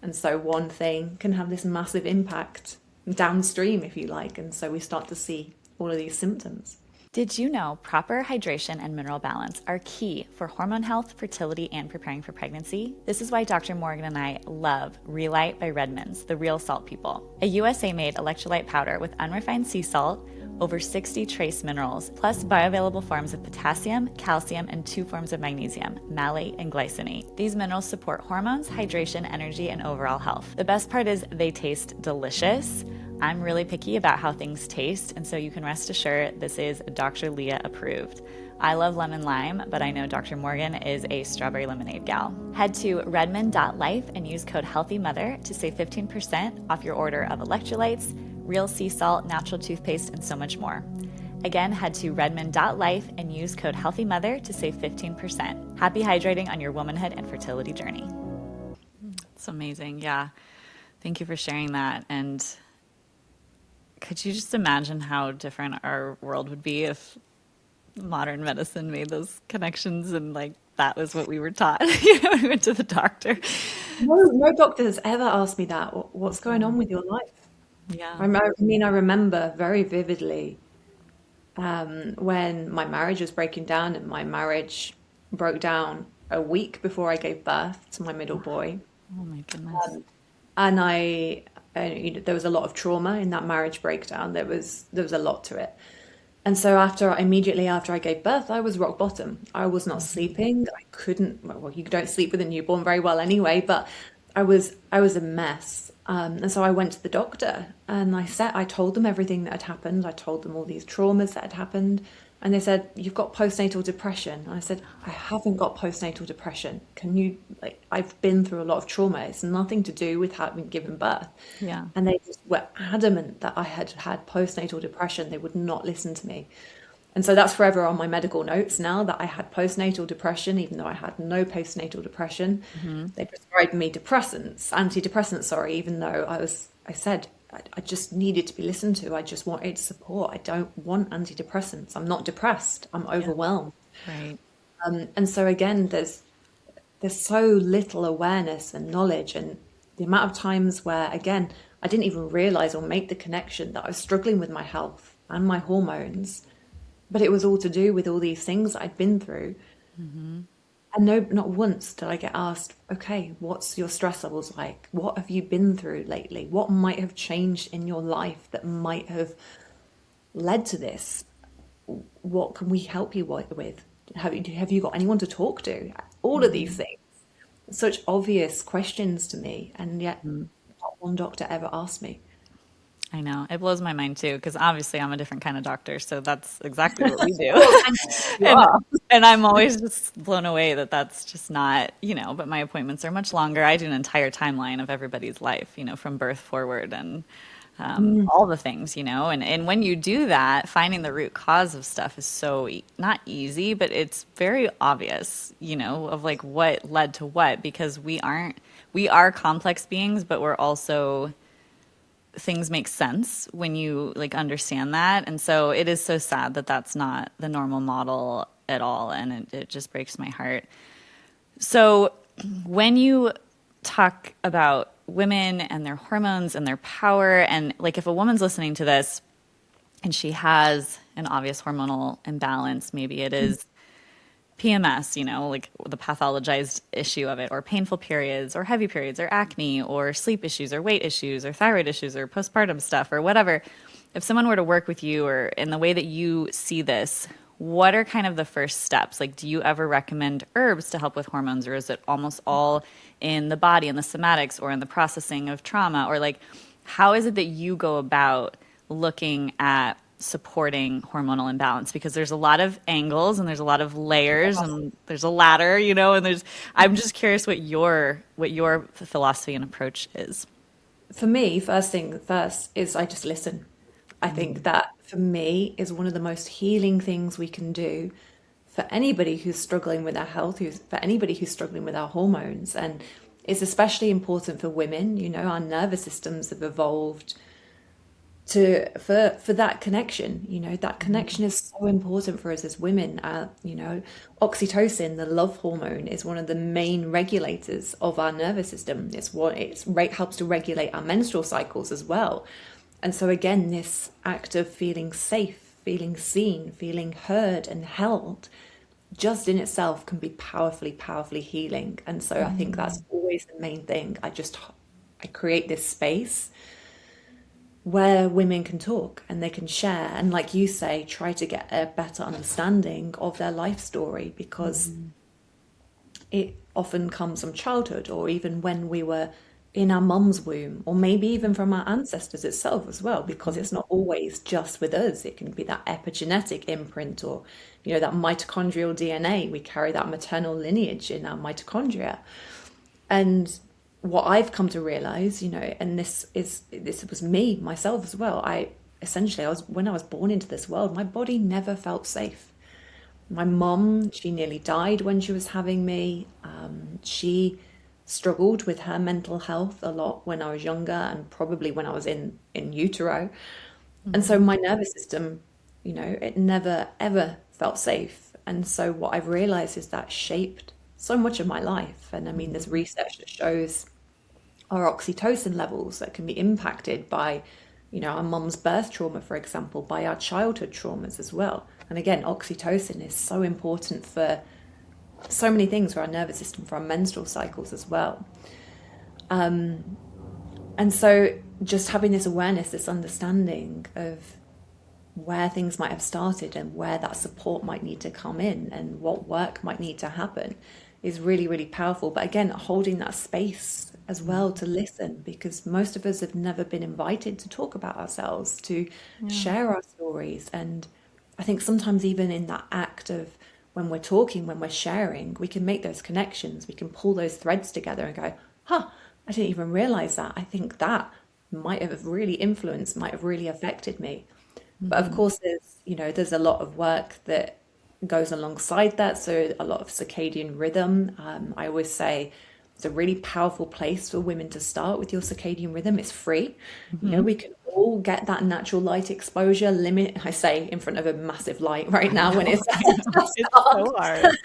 Speaker 1: And so one thing can have this massive impact downstream, if you like. And so we start to see all of these symptoms.
Speaker 2: Did you know proper hydration and mineral balance are key for hormone health, fertility, and preparing for pregnancy? This is why Dr. Morgan and I love Relight by Redmond's, the real salt people. A USA-made electrolyte powder with unrefined sea salt, over 60 trace minerals, plus bioavailable forms of potassium, calcium, and 2 forms of magnesium, malate and glycinate. These minerals support hormones, hydration, energy, and overall health. The best part is they taste delicious. I'm really picky about how things taste, and so you can rest assured this is Dr. Leah approved. I love lemon lime, but I know Dr. Morgan is a strawberry lemonade gal. Head to redmond.life and use code HEALTHYMOTHER to save 15% off your order of electrolytes, real sea salt, natural toothpaste, and so much more. Again, head to redmond.life and use code HEALTHYMOTHER to save 15%. Happy hydrating on your womanhood and fertility journey. It's amazing. Yeah. Thank you for sharing that. And could you just imagine how different our world would be if modern medicine made those connections and that was what we were taught when we went to the doctor?
Speaker 1: No doctor has ever asked me that. What's going on with your life?
Speaker 2: Yeah.
Speaker 1: I remember very vividly when my marriage was breaking down, and my marriage broke down a week before I gave birth to my middle boy.
Speaker 2: Oh my goodness.
Speaker 1: And there was a lot of trauma in that marriage breakdown. There was a lot to it. And so immediately after I gave birth, I was rock bottom. I was not sleeping. I couldn't, well, you don't sleep with a newborn very well anyway, but I was a mess. And so I went to the doctor and I told them everything that had happened. I told them all these traumas that had happened. And they said, "You've got postnatal depression." And I said, "I haven't got postnatal depression. I've been through a lot of trauma. It's nothing to do with having given birth."
Speaker 2: Yeah.
Speaker 1: And they just were adamant that I had had postnatal depression. They would not listen to me. And so that's forever on my medical notes now, that I had postnatal depression, even though I had no postnatal depression. Mm-hmm. They prescribed me antidepressants, even though I said I just needed to be listened to. I just wanted support. I don't want antidepressants. I'm not depressed. I'm overwhelmed.
Speaker 2: Right.
Speaker 1: And so again, there's so little awareness and knowledge, and the amount of times where, again, I didn't even realize or make the connection that I was struggling with my health and my hormones, but it was all to do with all these things that I'd been through. Mm-hmm. And not once did I get asked, "Okay, what's your stress levels like? What have you been through lately? What might have changed in your life that might have led to this? What can we help you with? Have you got anyone to talk to?" All of these things, such obvious questions to me, and yet not one doctor ever asked me.
Speaker 2: I know. It blows my mind too, because obviously I'm a different kind of doctor, so that's exactly what we do. And I'm always just blown away that that's just not, but my appointments are much longer. I do an entire timeline of everybody's life, from birth forward and all the things, and when you do that, finding the root cause of stuff is so not easy, but it's very obvious, of what led to what, because we are complex beings, but we're also, things make sense when you understand that. And so it is so sad that that's not the normal model at all. And it just breaks my heart. So when you talk about women and their hormones and their power, and if a woman's listening to this and she has an obvious hormonal imbalance, maybe it is PMS, the pathologized issue of it, or painful periods, or heavy periods, or acne, or sleep issues, or weight issues, or thyroid issues, or postpartum stuff, or whatever. if someone were to work with you or in the way that you see this, what are kind of the first steps? Like, do you ever recommend herbs to help with hormones, or is it almost all in the body and the somatics or in the processing of trauma? Or like, how is it that you go about looking at supporting hormonal imbalance? Because there's a lot of angles and there's a lot of layers and there's a ladder, and I'm just curious what your philosophy and approach is.
Speaker 1: For me, first thing first is I just listen. I think that for me is one of the most healing things we can do for anybody who's struggling with their health, for anybody who's struggling with our hormones. And it's especially important for women. Our nervous systems have evolved for that connection. That connection is so important for us as women. Oxytocin, the love hormone, is one of the main regulators of our nervous system. Helps to regulate our menstrual cycles as well. And so again, this act of feeling safe, feeling seen, feeling heard and held, just in itself can be powerfully, powerfully healing. And so I think that's always the main thing. I create this space where women can talk and they can share. And like you say, try to get a better understanding of their life story, because it often comes from childhood, or even when we were in our mum's womb, or maybe even from our ancestors itself as well, because it's not always just with us. It can be that epigenetic imprint, or that mitochondrial DNA. We carry that maternal lineage in our mitochondria. And what I've come to realize, and this was myself as well. When I was born into this world, my body never felt safe. My mum, she nearly died when she was having me. She struggled with her mental health a lot when I was younger, and probably when I was in utero. And so my nervous system, it never ever felt safe. And so what I've realized is that shaped so much of my life. And I mean, there's research that shows our oxytocin levels that can be impacted by, our mum's birth trauma, for example, by our childhood traumas as well. And again, oxytocin is so important for so many things, for our nervous system, for our menstrual cycles as well. And so just having this awareness, this understanding of where things might have started and where that support might need to come in and what work might need to happen is really, really powerful. But again, holding that space as well to listen, because most of us have never been invited to talk about ourselves, to share our stories. And I think sometimes even in that act of when we're talking, when we're sharing, we can make those connections. We can pull those threads together and go, I didn't even realize that. I think that might have really influenced, might have really affected me. But of course, there's a lot of work that goes alongside that. So a lot of circadian rhythm. I always say it's a really powerful place for women to start with your circadian rhythm. It's free. We can all get that natural light exposure. I say in front of a massive light right now when it's
Speaker 2: It's so hard.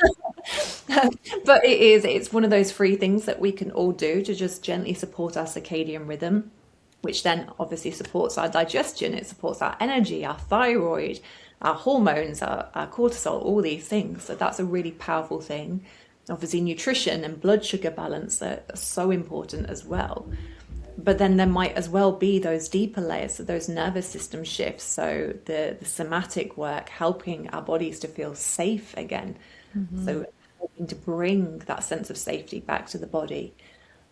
Speaker 1: but it's one of those free things that we can all do to just gently support our circadian rhythm, which then obviously supports our digestion. It supports our energy, our thyroid, our hormones, our cortisol, all these things. So that's a really powerful thing. Obviously, nutrition and blood sugar balance are so important as well. But then there might as well be those deeper layers, so those nervous system shifts. So the somatic work, helping our bodies to feel safe again. So helping to bring that sense of safety back to the body.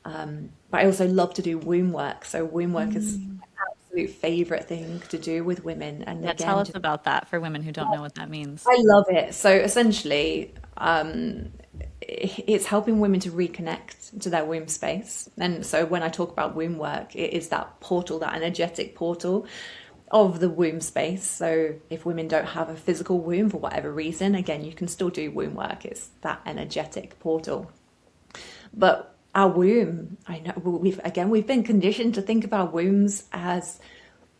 Speaker 1: But I also love to do womb work. So womb work is my absolute favorite thing to do with women. And again,
Speaker 2: Tell us about that for women who don't know what that means.
Speaker 1: I love it. So essentially, it's helping women to reconnect to their womb space. And so when I talk about womb work, it is that portal, that energetic portal of the womb space. So if women don't have a physical womb for whatever reason, again, you can still do womb work. It's that energetic portal. But our womb, I know we've been conditioned to think of our wombs as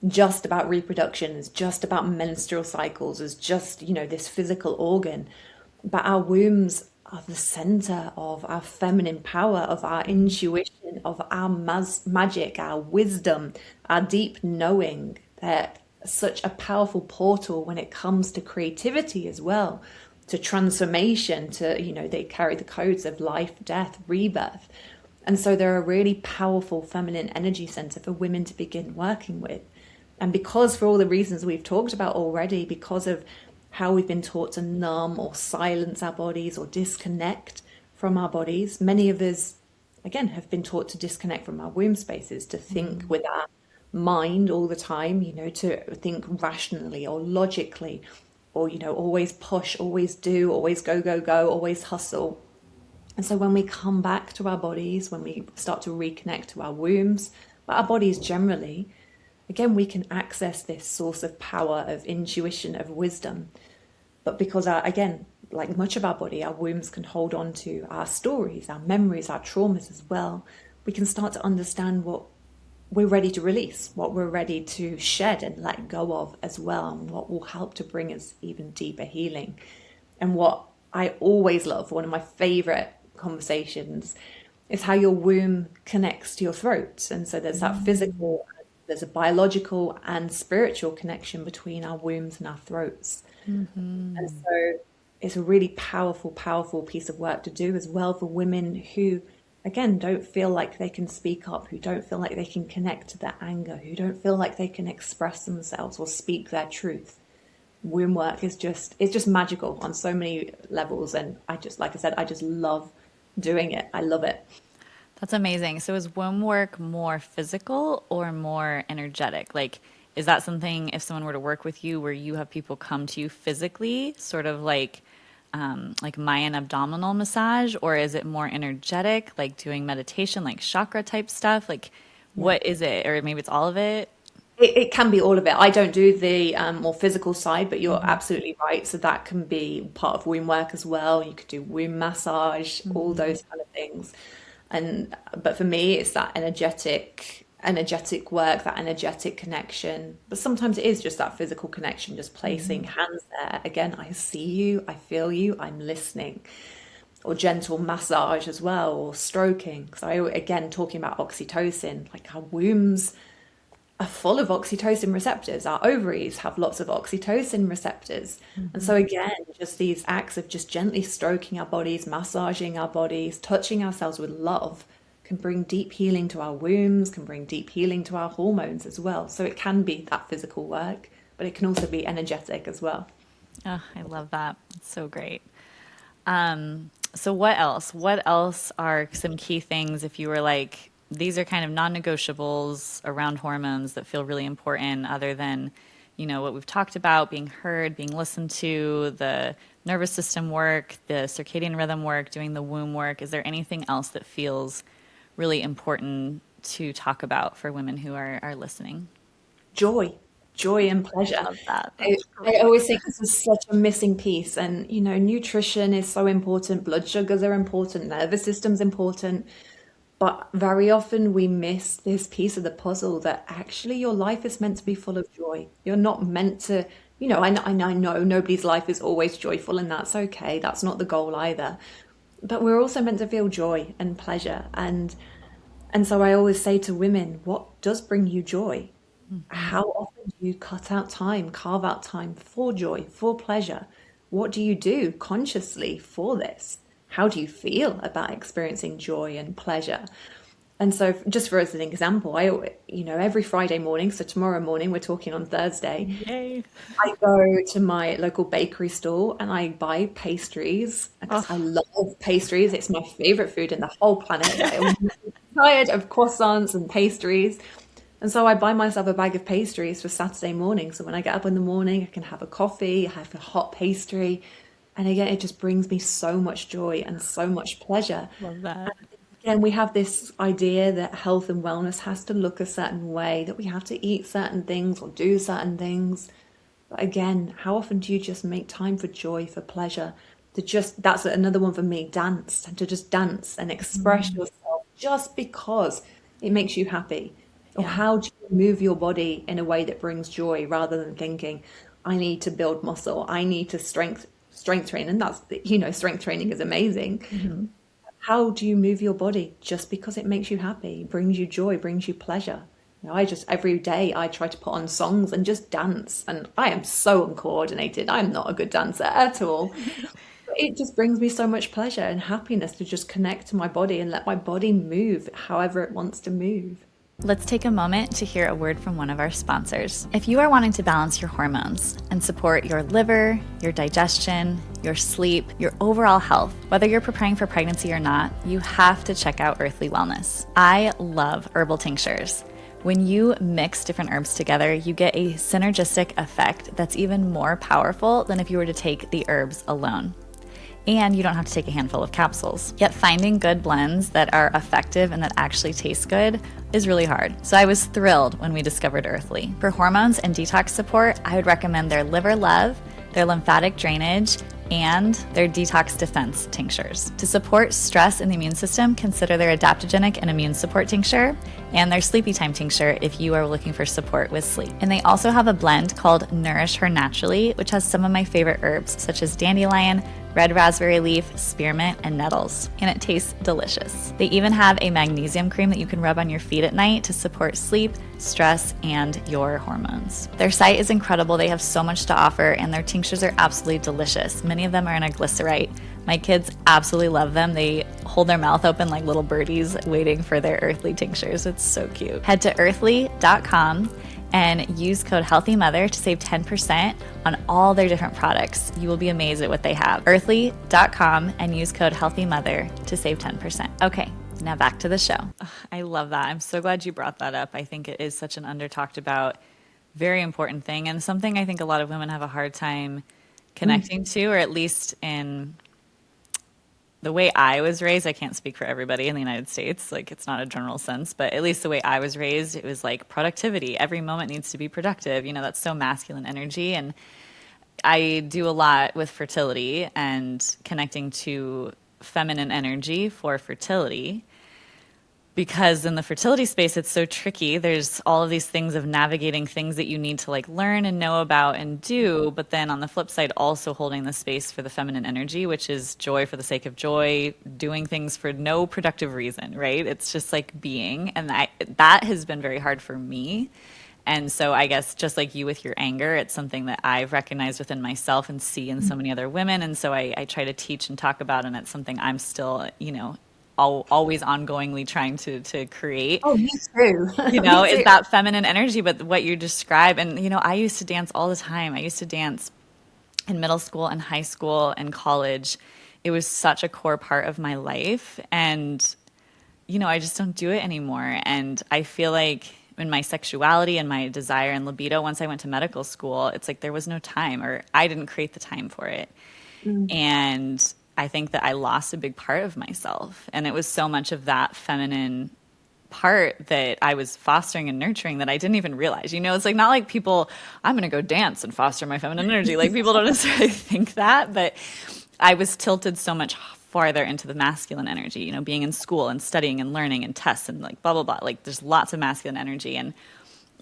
Speaker 1: just about reproduction, as just about menstrual cycles, as just, this physical organ. But our wombs are the center of our feminine power, of our intuition, of our magic, our wisdom, our deep knowing. They're such a powerful portal when it comes to creativity as well, to transformation, to, they carry the codes of life, death, rebirth. And so they're a really powerful feminine energy center for women to begin working with. And because for all the reasons we've talked about already, because of how we've been taught to numb or silence our bodies or disconnect from our bodies, many of us, again, have been taught to disconnect from our womb spaces, to think with our mind all the time, to think rationally or logically, or, always push, always do, always go, go, go, always hustle. And so when we come back to our bodies, when we start to reconnect to our wombs, but our bodies generally, again, we can access this source of power, of intuition, of wisdom. But because, again, like much of our body, our wombs can hold on to our stories, our memories, our traumas as well. We can start to understand what we're ready to release, what we're ready to shed and let go of as well, and what will help to bring us even deeper healing. And what I always love, one of my favorite conversations, is how your womb connects to your throat. And so there's that physical, there's a biological and spiritual connection between our wombs and our throats. And so it's a really powerful, powerful piece of work to do as well for women who, again, don't feel like they can speak up, who don't feel like they can connect to their anger, who don't feel like they can express themselves or speak their truth. Womb work is it's just magical on so many levels. And like I said, I just love doing it. I love it.
Speaker 2: That's amazing. So is womb work more physical or more energetic? Like, is that something, if someone were to work with you, where you have people come to you physically, sort of like Mayan abdominal massage, or is it more energetic, like doing meditation, like chakra type stuff? Like, what is it? Or maybe it's all of it?
Speaker 1: It can be all of it. I don't do the more physical side, but you're absolutely right. So that can be part of womb work as well. You could do womb massage, all those kind of things. But for me, it's that energetic work, that energetic connection. But sometimes it is just that physical connection, just placing hands there. Again, I see you, I feel you, I'm listening. Or gentle massage as well, or stroking. So again, talking about oxytocin, like our wombs are full of oxytocin receptors. Our ovaries have lots of oxytocin receptors. And so again, just these acts of just gently stroking our bodies, massaging our bodies, touching ourselves with love can bring deep healing to our wombs, can bring deep healing to our hormones as well. So it can be that physical work, but it can also be energetic as well.
Speaker 2: Oh, I love that. It's so great. So what else? What else are some key things, if you were like, these are kind of non-negotiables around hormones that feel really important, other than, what we've talked about, being heard, being listened to, the nervous system work, the circadian rhythm work, doing the womb work? Is there anything else that feels really important to talk about for women who are listening?
Speaker 1: Joy and pleasure.
Speaker 2: I love that.
Speaker 1: I always think this is such a missing piece. And, nutrition is so important. Blood sugars are important. Nervous system's important. But very often we miss this piece of the puzzle, that actually your life is meant to be full of joy. You're not meant to, I know nobody's life is always joyful, and that's okay. That's not the goal either. But we're also meant to feel joy and pleasure. And so I always say to women, what does bring you joy? How often do you carve out time for joy, for pleasure? What do you do consciously for this? How do you feel about experiencing joy and pleasure? And so just for as an example, every Friday morning, so tomorrow morning, we're talking on Thursday,
Speaker 2: Yay.
Speaker 1: I go to my local bakery store and I buy pastries, because I love pastries. It's my favorite food in the whole planet. I'm tired of croissants and pastries. And so I buy myself a bag of pastries for Saturday morning. So when I get up in the morning, I can have a coffee, have a hot pastry. And again, it just brings me so much joy and so much pleasure.
Speaker 2: Love that.
Speaker 1: Again, we have this idea that health and wellness has to look a certain way, that we have to eat certain things or do certain things. But again, how often do you just make time for joy, for pleasure? That's another one for me, dance, and to just dance and express yourself just because it makes you happy. Or how do you move your body in a way that brings joy, rather than thinking, I need to build muscle, I need to strength train. And that's, strength training is amazing. How do you move your body just because it makes you happy, brings you joy, brings you pleasure? Every day I try to put on songs and just dance, and I am so uncoordinated. I'm not a good dancer at all. But it just brings me so much pleasure and happiness to just connect to my body and let my body move however it wants to move.
Speaker 2: Let's take a moment to hear a word from one of our sponsors. If you are wanting to balance your hormones and support your liver, your digestion, your sleep, your overall health, whether you're preparing for pregnancy or not, you have to check out Earthly Wellness. I love herbal tinctures. When you mix different herbs together, you get a synergistic effect that's even more powerful than if you were to take the herbs alone. And you don't have to take a handful of capsules. Yet finding good blends that are effective and that actually taste good is really hard. So I was thrilled when we discovered Earthly. For hormones and detox support, I would recommend their Liver Love, their lymphatic drainage, and their detox defense tinctures. To support stress in the immune system, consider their adaptogenic and immune support tincture and their sleepy time tincture if you are looking for support with sleep. And they also have a blend called Nourish Her Naturally, which has some of my favorite herbs such as dandelion, red raspberry leaf, spearmint, and nettles, and it tastes delicious. They even have a magnesium cream that you can rub on your feet at night to support sleep, stress, and your hormones. Their site is incredible. They have so much to offer, and their tinctures are absolutely delicious. Many of them are in a glycerite. My kids absolutely love them. They hold their mouth open like little birdies waiting for their Earthly tinctures. It's so cute. Head to earthly.com and use code HEALTHYMOTHER to save 10% on all their different products. You will be amazed at what they have. Earthly.com and use code HEALTHYMOTHER to save 10%. Okay, now back to the show. I love that. I'm so glad you brought that up. I think it is such an under talked about, very important thing, and something I think a lot of women have a hard time connecting to, or at least in the way I was raised. I can't speak for everybody in the United States. Like, it's not a general sense, but at least the way I was raised, it was like productivity. Every moment needs to be productive. You know, that's so masculine energy. And I do a lot with fertility and connecting to feminine energy for fertility, because in the fertility space, it's so tricky. There's all of these things of navigating things that you need to like learn and know about and do. But then on the flip side, also holding the space for the feminine energy, which is joy for the sake of joy, doing things for no productive reason, right? It's just like being. And that has been very hard for me. And so I guess just like you with your anger, it's something that I've recognized within myself and see in so many other women. And so I try to teach and talk about, and it's something I'm still, you know, always ongoingly trying to create.
Speaker 1: Oh, me too.
Speaker 2: You know,
Speaker 1: Me too.
Speaker 2: is that feminine energy, but what you describe. And, you know, I used to dance all the time. I used to dance in middle school and high school and college. It was such a core part of my life. And, you know, I just don't do it anymore. And I feel like in my sexuality and my desire and libido, once I went to medical school, it's like there was no time, or I didn't create the time for it. And I think that I lost a big part of myself. And it was so much of that feminine part that I was fostering and nurturing that I didn't even realize. You know, it's like not like people, I'm going to go dance and foster my feminine energy. Like, people don't necessarily think that, but I was tilted so much farther into the masculine energy, you know, being in school and studying and learning and tests and like blah, blah, blah. Like, there's lots of masculine energy, and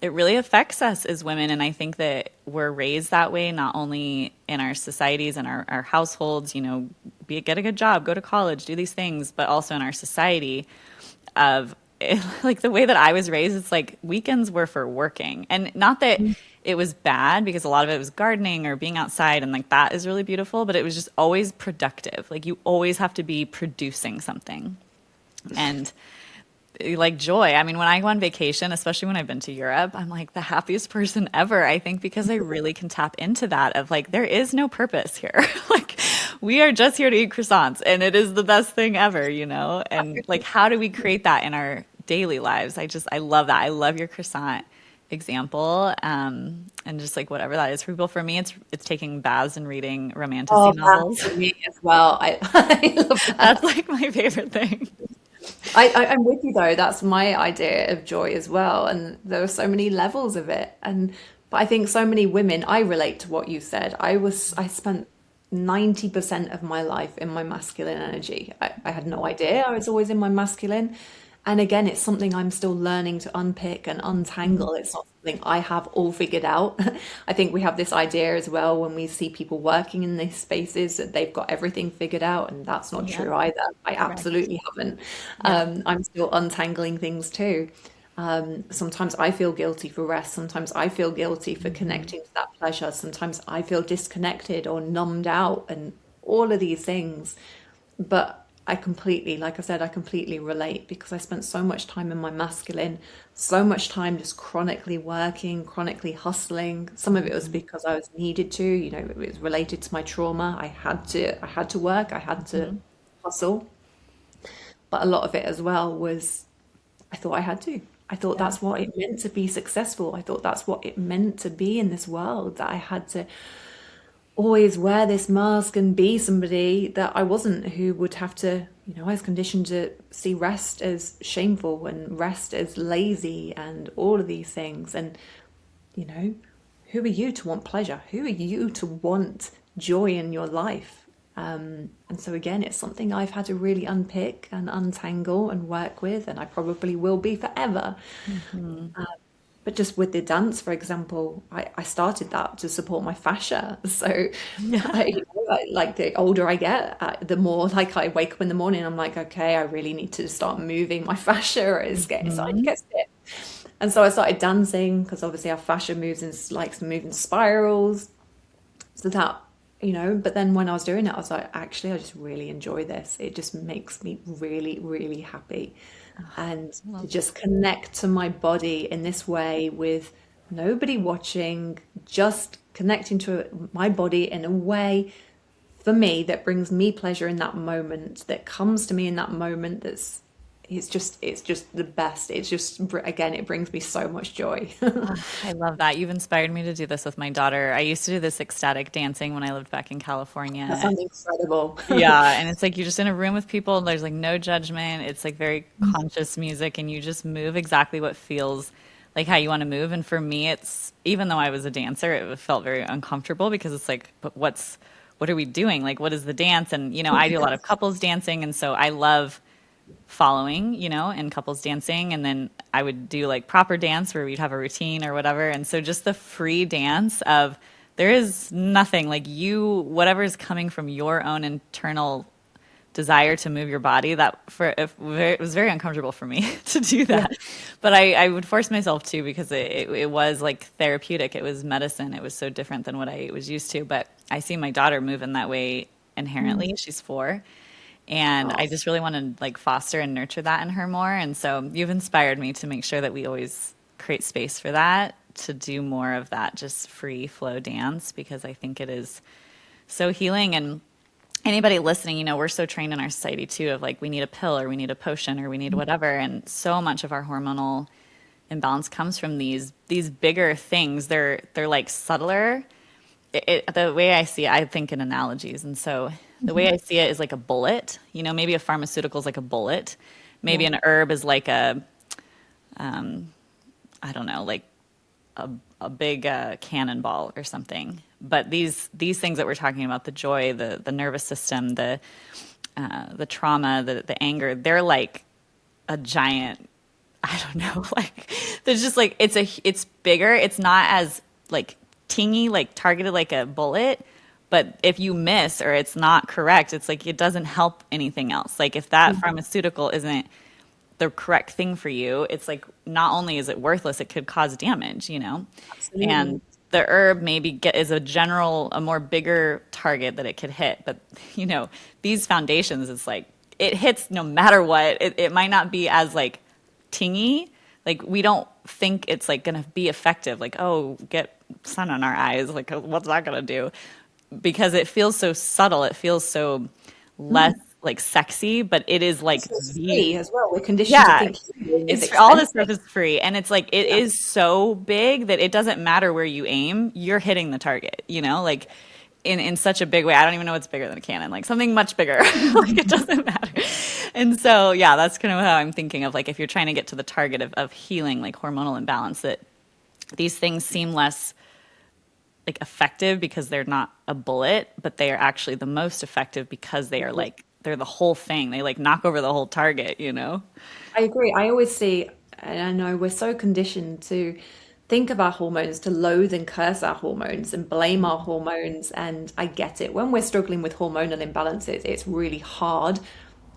Speaker 2: it really affects us as women. And I think that we're raised that way, not only in our societies and our households, you know, get a good job, go to college, do these things, but also in our society of like the way that I was raised, it's like weekends were for working. And not that it was bad, because a lot of it was gardening or being outside, and like that is really beautiful, but it was just always productive. Like, you always have to be producing something. And like joy. I mean, when I go on vacation, especially when I've been to Europe, I'm like the happiest person ever, I think, because I really can tap into that of like, there is no purpose here. Like, we are just here to eat croissants, and it is the best thing ever, you know? And like, how do we create that in our daily lives? I love that. I love your croissant example. And just like whatever that is for people. For me, it's taking baths and reading romantic novels.
Speaker 1: For me as well. I love that.
Speaker 2: That's like my favorite thing.
Speaker 1: I'm with you though. That's my idea of joy as well. And there are so many levels of it. But I think so many women, I relate to what you said. I spent 90% of my life in my masculine energy. I had no idea I was always in my masculine. And again, it's something I'm still learning to unpick and untangle. It's not something I have all figured out. I think we have this idea as well when we see people working in these spaces that they've got everything figured out, and that's not true either. I absolutely haven't. I'm still untangling things too. Sometimes I feel guilty for rest. Sometimes I feel guilty for connecting to that pleasure. Sometimes I feel disconnected or numbed out and all of these things. But I completely, like I said, I completely relate because I spent so much time in my masculine, so much time just chronically working, chronically hustling. Some of it was because I was needed to, it was related to my trauma. I had to work, I had to
Speaker 2: Mhm.
Speaker 1: hustle. But a lot of it as well was I thought I had to. I thought
Speaker 2: Yeah.
Speaker 1: that's what it meant to be successful. I thought that's what it meant to be in this world, that I had to always wear this mask and be somebody that I wasn't, who would have to, I was conditioned to see rest as shameful and rest as lazy and all of these things. And, you know, who are you to want pleasure? Who are you to want joy in your life? And so, again, it's something I've had to really unpick and untangle and work with, and I probably will be forever.
Speaker 2: Mhm.
Speaker 1: But just with the dance, for example, I started that to support my fascia. So
Speaker 2: Yeah.
Speaker 1: like the older I get, the more like I wake up in the morning, I'm like, okay, I really need to start moving my fascia. It's starting to
Speaker 2: Mhm.
Speaker 1: get stiff. And so I started dancing because obviously our fascia moves in like move in spirals. So that, but then when I was doing it, I was like, actually, I just really enjoy this. It just makes me really, really happy. And
Speaker 2: I
Speaker 1: to
Speaker 2: love that.
Speaker 1: just connect to my body in this way with nobody watching, just connecting to my body in a way for me that brings me pleasure in that moment, that comes to me in that moment, it's just the best. It's just, again, it brings me so much joy.
Speaker 2: I love that. You've inspired me to do this with my daughter. I used to do this ecstatic dancing when I lived back in
Speaker 1: That
Speaker 2: California.
Speaker 1: sounds incredible.
Speaker 2: Yeah, and it's like you're just in a room with people, there's like no judgment. It's like very conscious music and you just move exactly what feels like how you want to move. And for me, it's even though I was a dancer, it felt very uncomfortable because it's like, but what are we doing? Like what is the dance? And I do a lot of couples dancing and so I love following, in couples dancing. And then I would do like proper dance where we'd have a routine or whatever. And so just the free dance of there is nothing like whatever is coming from your own internal desire to move your body it was very uncomfortable for me to do
Speaker 1: Yeah.
Speaker 2: that. But I would force myself to because it was like therapeutic. It was medicine. It was so different than what I was used to. But I see my daughter move in that way inherently. She's 4 and I
Speaker 1: Oh,
Speaker 2: just really want to like foster and nurture that in her more. And so you've inspired me to make sure that we always create space for that, to do more of that just free flow dance because I think it is so healing. And anybody listening, we're so trained in our society too of like we need a pill or we need a potion or we need whatever. And so much of our hormonal imbalance comes from these bigger things. They're like subtler. The way I see it, I think in analogies. And so the way I see it is like a bullet. Maybe a pharmaceutical is like a bullet. Maybe
Speaker 1: yeah.
Speaker 2: an herb is like I don't know, like a, a big cannonball or something. But these things that we're talking about, the joy, the nervous system, the trauma, the anger, they're like a giant. I don't know, like there's just like it's bigger. It's not as like tingy, like targeted like a bullet. But if you miss or it's not correct, it's like it doesn't help anything else. Like if that pharmaceutical isn't the correct thing for you, it's like not only is it worthless, it could cause damage.
Speaker 1: Absolutely.
Speaker 2: And the herb maybe is a more bigger target that it could hit. But, these foundations, it's like it hits no matter what. It might not be as like tingy. Like we don't think it's like going to be effective. Like, oh, get sun on our eyes. Like, what's that going to do? Because it feels so subtle. It feels so less like sexy, but it is like
Speaker 1: Also, it's
Speaker 2: the
Speaker 1: free as well. We're conditioned to
Speaker 2: yeah,
Speaker 1: think healing is
Speaker 2: it's all this stuff
Speaker 1: expensive.
Speaker 2: is free, and it's like it
Speaker 1: Yeah.
Speaker 2: is so big that it doesn't matter where you aim, you're hitting the target. Like in such a big way. I don't even know what's bigger than a cannon, like something much bigger. Like it doesn't matter. And so yeah, that's kind of how I'm thinking of like if you're trying to get to the target of healing, like hormonal imbalance, that these things seem less like effective because they're not a bullet, but they are actually the most effective because they are like they're the whole thing. They like knock over the whole target.
Speaker 1: I agree. I always see, and I know we're so conditioned to think of our hormones, to loathe and curse our hormones and blame our hormones. And I get it. When we're struggling with hormonal imbalances, it's really hard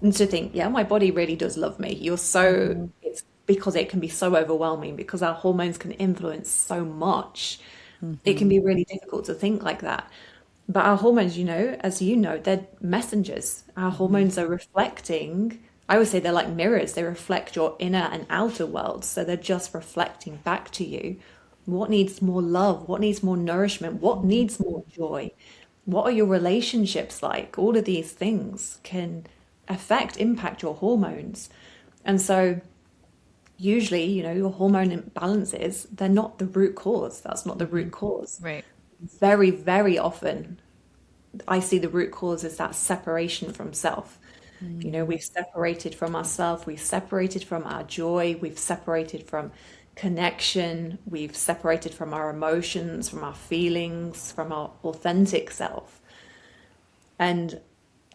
Speaker 1: to think, yeah, my body really does love me.
Speaker 2: Mhm.
Speaker 1: It's because it can be so overwhelming because our hormones can influence so much. It can
Speaker 2: Mhm.
Speaker 1: be really difficult to think like that. But our hormones, as you know, they're messengers. Our hormones are reflecting. I always say they're like mirrors. They reflect your inner and outer world. So they're just reflecting back to you what needs more love, what needs more nourishment, what needs more joy. What are your relationships like? All of these things can impact your hormones. And so usually, your hormone imbalances, they're not the root cause. That's not the root cause.
Speaker 2: Right.
Speaker 1: Very, very often, I see the root cause as that separation from self. We've separated from ourselves, we've separated from our joy, we've separated from connection, we've separated from our emotions, from our feelings, from our authentic self. And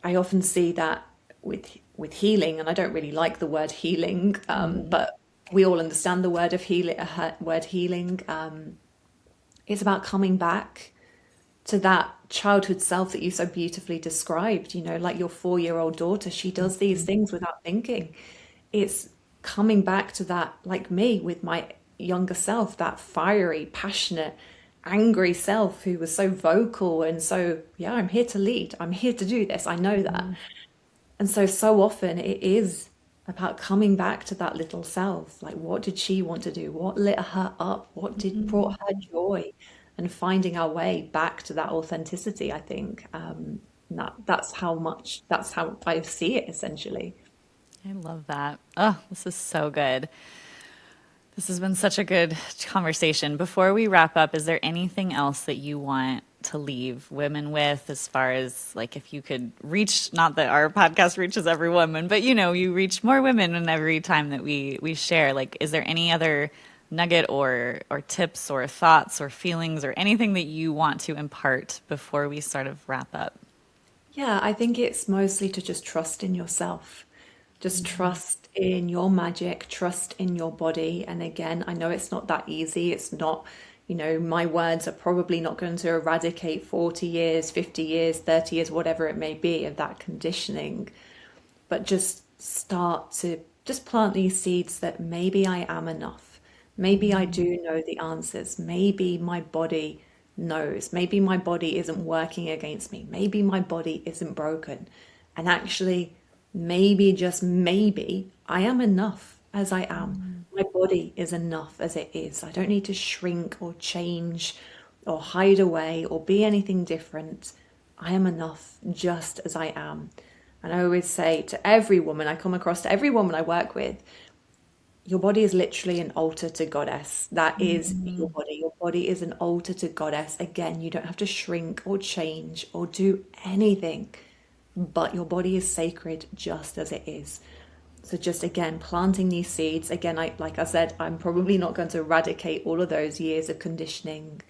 Speaker 1: I often see that with healing, and I don't really like the word healing, but we all understand the word of healing. Word healing. It's about coming back to that childhood self that you so beautifully described. Like your 4-year-old daughter, she does these things without thinking. It's coming back to that, like me with my younger self, that fiery, passionate, angry self who was so vocal and so, yeah, I'm here to lead. I'm here to do this. I know that. And so often it is about coming back to that little self. Like, what did she want to do? What lit her up? What brought her joy? And finding our way back to that authenticity, I think. That's how I see it, essentially.
Speaker 2: I love that. Oh, this is so good. This has been such a good conversation. Before we wrap up, is there anything else that you want to leave women with, as far as like if you could reach, not that our podcast reaches every woman, but you reach more women in every time that we share. Like, is there any other nugget or tips or thoughts or feelings or anything that you want to impart before we sort of wrap up?
Speaker 1: Yeah, I think it's mostly to just trust in yourself. Just trust in your magic, trust in your body. And again, I know it's not that easy. It's not, my words are probably not going to eradicate 40 years, 50 years, 30 years, whatever it may be of that conditioning. But just start to just plant these seeds that maybe I am enough. Maybe I do know the answers. Maybe my body knows. Maybe my body isn't working against me. Maybe my body isn't broken. And actually, maybe, just maybe, I am enough as I am. My body is enough as it is. I don't need to shrink or change or hide away or be anything different. I am enough just as I am. And I always say to every woman I come across, to every woman I work with, your body is literally an altar to Goddess. That is your body. Your body is an altar to Goddess. Again, you don't have to shrink or change or do anything, but your body is sacred just as it is. So just again, planting these seeds. Again, like I said, I'm probably not going to eradicate all of those years of conditioning,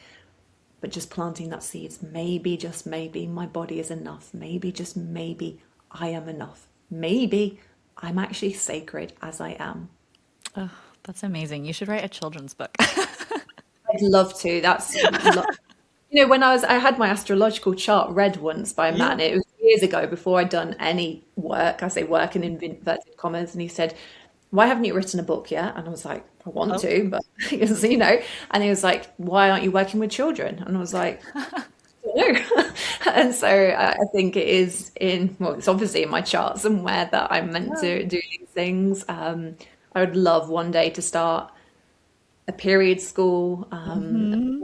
Speaker 1: but just planting that seeds. Maybe, just maybe, my body is enough. Maybe, just maybe, I am enough. Maybe I'm actually sacred as I am.
Speaker 2: Oh, that's amazing. You should write a children's book.
Speaker 1: I'd love to. When I had my astrological chart read once by a
Speaker 2: Yeah.
Speaker 1: man. It was years ago before I'd done any work. I say work in inverted commas, and he said, "Why haven't you written a book yet?" And I was like, "I want
Speaker 2: Oh,
Speaker 1: to, but And he was like, "Why aren't you working with children?" And I was like, "No." And so I think it is it's obviously in my chart somewhere that I'm meant
Speaker 2: yeah.
Speaker 1: to do these things. I would love one day to start a period school,
Speaker 2: Hmm.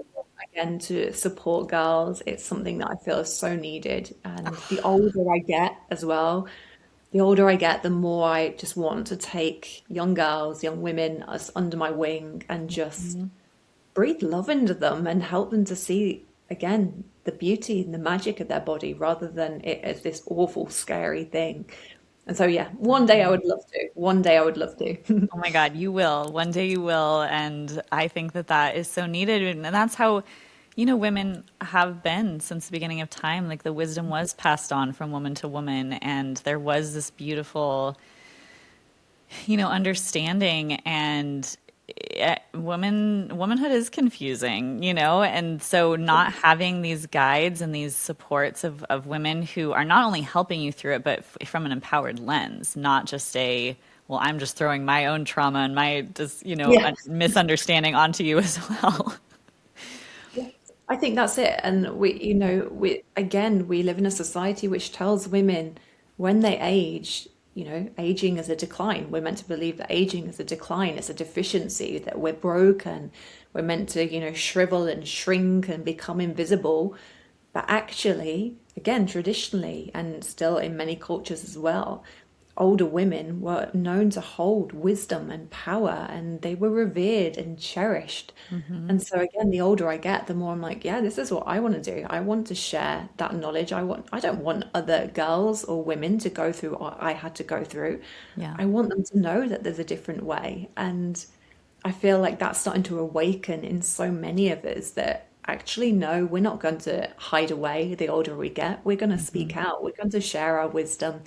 Speaker 1: again, to support girls. It's something that I feel is so needed. And the older I get as well, the older I get, the more I just want to take young girls, young women as under my wing and just breathe love into them and help them to see again the beauty and the magic of their body rather than it as this awful, scary thing. And so, yeah, one day I would love to. One day I would love to.
Speaker 2: Oh my God, you will. One day you will. And I think that that is so needed. And that's how, women have been since the beginning of time. Like the wisdom was passed on from woman to woman. And there was this beautiful, understanding. And womanhood is confusing, and so not having these guides and these supports of women who are not only helping you through it, but from an empowered lens, not just well, I'm just throwing my own trauma and my just,
Speaker 1: Yes.
Speaker 2: misunderstanding onto you as well.
Speaker 1: Yes. I think that's it. And we live in a society which tells women when they age, aging is a decline. We're meant to believe that aging is a decline, it's a deficiency, that we're broken. We're meant to, shrivel and shrink and become invisible. But actually, again, traditionally, and still in many cultures as well, older women were known to hold wisdom and power, and they were revered and cherished.
Speaker 2: Hmm.
Speaker 1: And so again, the older I get, the more I'm like, yeah, this is what I want to do. I want to share that knowledge. I don't want other girls or women to go through what I had to go through.
Speaker 2: Yeah.
Speaker 1: I want them to know that there's a different way. And I feel like that's starting to awaken in so many of us that actually, no, we're not going to hide away the older we get. We're going to
Speaker 2: Hmm.
Speaker 1: speak out. We're going to share our wisdom.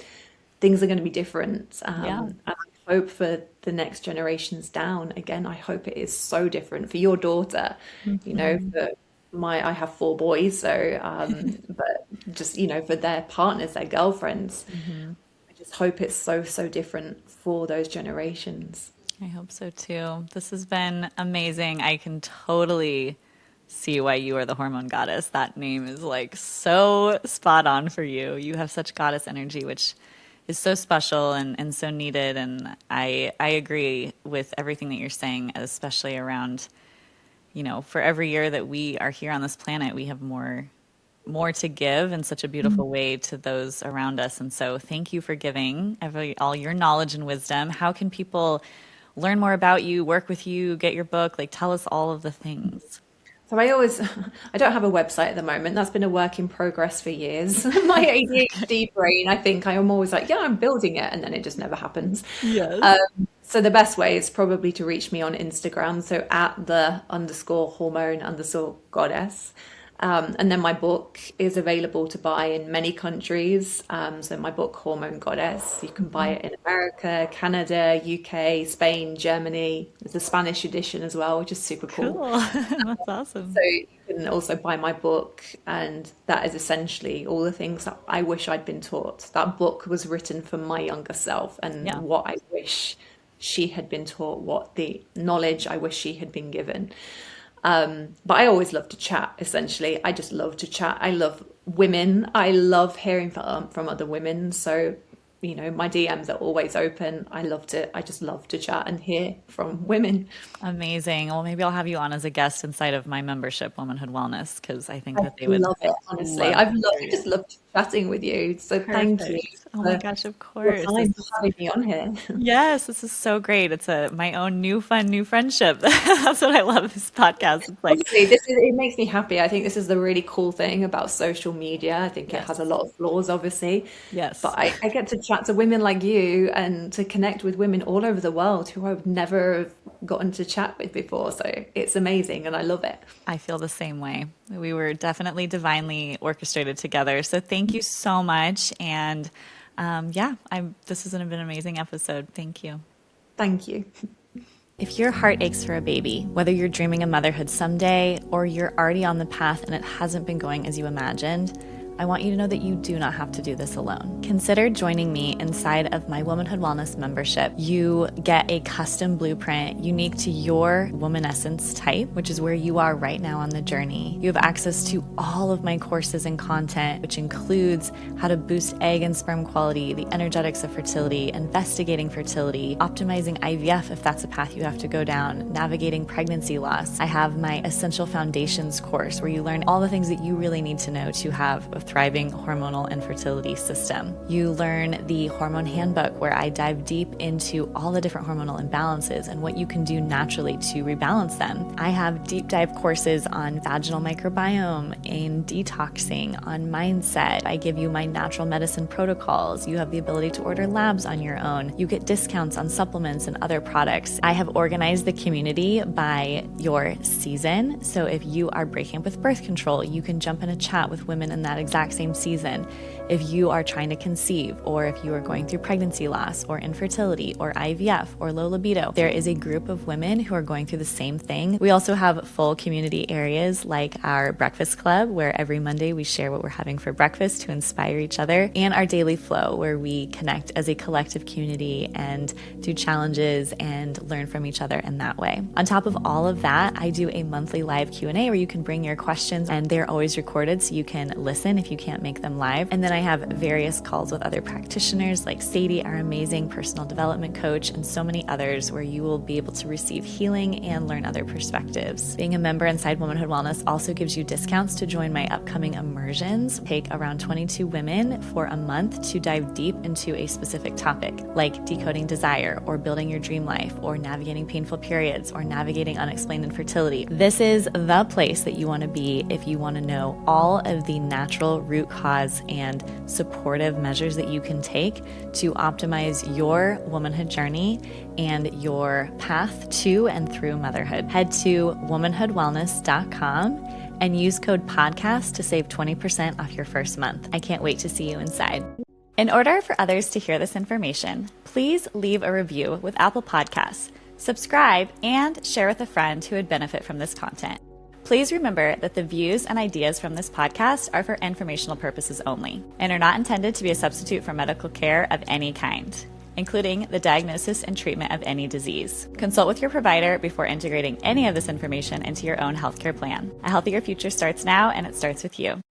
Speaker 1: Things are going to be different.
Speaker 2: Yeah.
Speaker 1: And I hope for the next generations down, again, I hope it is so different for your daughter,
Speaker 2: Hmm.
Speaker 1: for I have four boys, so, but just, for their partners, their girlfriends,
Speaker 2: Hmm.
Speaker 1: I just hope it's so, so different for those generations.
Speaker 2: I hope so too. This has been amazing. I can totally see why you are the hormone goddess. That name is like so spot on for you. You have such goddess energy, which is so special and so needed. And I agree with everything that you're saying, especially around, for every year that we are here on this planet, we have more to give in such a beautiful way to those around us. And so thank you for giving all your knowledge and wisdom. How can people learn more about you, work with you, get your book? Like, tell us all of the things.
Speaker 1: So I don't have a website at the moment. That's been a work in progress for years. My ADHD brain, I think I am always like, yeah, I'm building it, and then it just never happens.
Speaker 2: Yes.
Speaker 1: So the best way is probably to reach me on Instagram. So at the underscore hormone underscore goddess. And then my book is available to buy in many countries. So my book, Hormone Goddess, you can buy it in America, Canada, UK, Spain, Germany. There's a Spanish edition as well, which is super cool.
Speaker 2: Cool. That's awesome.
Speaker 1: So you can also buy my book, and that is essentially all the things that I wish I'd been taught. That book was written for my younger self and
Speaker 2: Yeah.
Speaker 1: what I wish she had been taught, what the knowledge I wish she had been given. But I always love to chat, essentially. I just love to chat. I love women. I love hearing from other women. So, my DMs are always open. I just love to chat and hear from women.
Speaker 2: Amazing. Well, maybe I'll have you on as a guest inside of my membership, Womanhood Wellness, because I think
Speaker 1: I
Speaker 2: that they would
Speaker 1: love it, honestly.
Speaker 2: love to hear
Speaker 1: I
Speaker 2: you.
Speaker 1: just loved chatting with you. So thank you
Speaker 2: Perfect. Oh my
Speaker 1: for
Speaker 2: gosh, of
Speaker 1: your
Speaker 2: course.
Speaker 1: time for having me on here.
Speaker 2: Yes, this is so great. It's my own new fun, new friendship. That's what I love this podcast. It's like,
Speaker 1: Honestly, it makes me happy. I think this is the really cool thing about social media. I think it has a
Speaker 2: yes,
Speaker 1: lot of flaws, obviously, but
Speaker 2: yes.
Speaker 1: I get to chat to women like you and to connect with women all over the world who I've never gotten to chat with before. So it's amazing and I love it.
Speaker 2: I feel the same way. We were definitely divinely orchestrated together. So thank you so much. And yeah, this has been an amazing episode. Thank you.
Speaker 1: Thank you.
Speaker 2: If your heart aches for a baby, whether you're dreaming of motherhood someday or you're already on the path and it hasn't been going as you imagined, I want you to know that you do not have to do this alone. Consider joining me inside of my Womanhood Wellness membership. You get a custom blueprint unique to your woman essence type, which is where you are right now on the journey. You have access to all of my courses and content, which includes how to boost egg and sperm quality, the energetics of fertility, investigating fertility, optimizing IVF if that's a path you have to go down, navigating pregnancy loss. I have my Essential Foundations course where you learn all the things that you really need to know to have a thriving hormonal and fertility system. You learn the hormone handbook where I dive deep into all the different hormonal imbalances and what you can do naturally to rebalance them. I have deep dive courses on vaginal microbiome, in detoxing, on mindset. I give you my natural medicine protocols. You have the ability to order labs on your own. You get discounts on supplements and other products. I have organized the community by your season. So if you are breaking up with birth control, you can jump in a chat with women in that exact exact same season, if you are trying to conceive, or if you are going through pregnancy loss or infertility or IVF or low libido, there is a group of women who are going through the same thing. We also have full community areas like our breakfast club, where every Monday we share what we're having for breakfast to inspire each other, and our daily flow, where we connect as a collective community and do challenges and learn from each other in that way. On top of all of that, I do a monthly live Q&A where you can bring your questions, and they're always recorded so you can listen if you can't make them live. And then I have various calls with other practitioners like Sadie, our amazing personal development coach, and so many others, where you will be able to receive healing and learn other perspectives. Being a member inside Womanhood Wellness also gives you discounts to join my upcoming immersions. Take around 22 women for a month to dive deep into a specific topic, like decoding desire, or building your dream life, or navigating painful periods, or navigating unexplained infertility. This is the place that you want to be if you want to know all of the natural root cause and supportive measures that you can take to optimize your womanhood journey and your path to and through motherhood. Head to womanhoodwellness.com and use code podcast to save 20% off your first month. I can't wait to see you inside. In order for others to hear this information, please leave a review with Apple Podcasts, subscribe, and share with a friend who would benefit from this content. Please remember that the views and ideas from this podcast are for informational purposes only and are not intended to be a substitute for medical care of any kind, including the diagnosis and treatment of any disease. Consult with your provider before integrating any of this information into your own healthcare plan. A healthier future starts now, and it starts with you.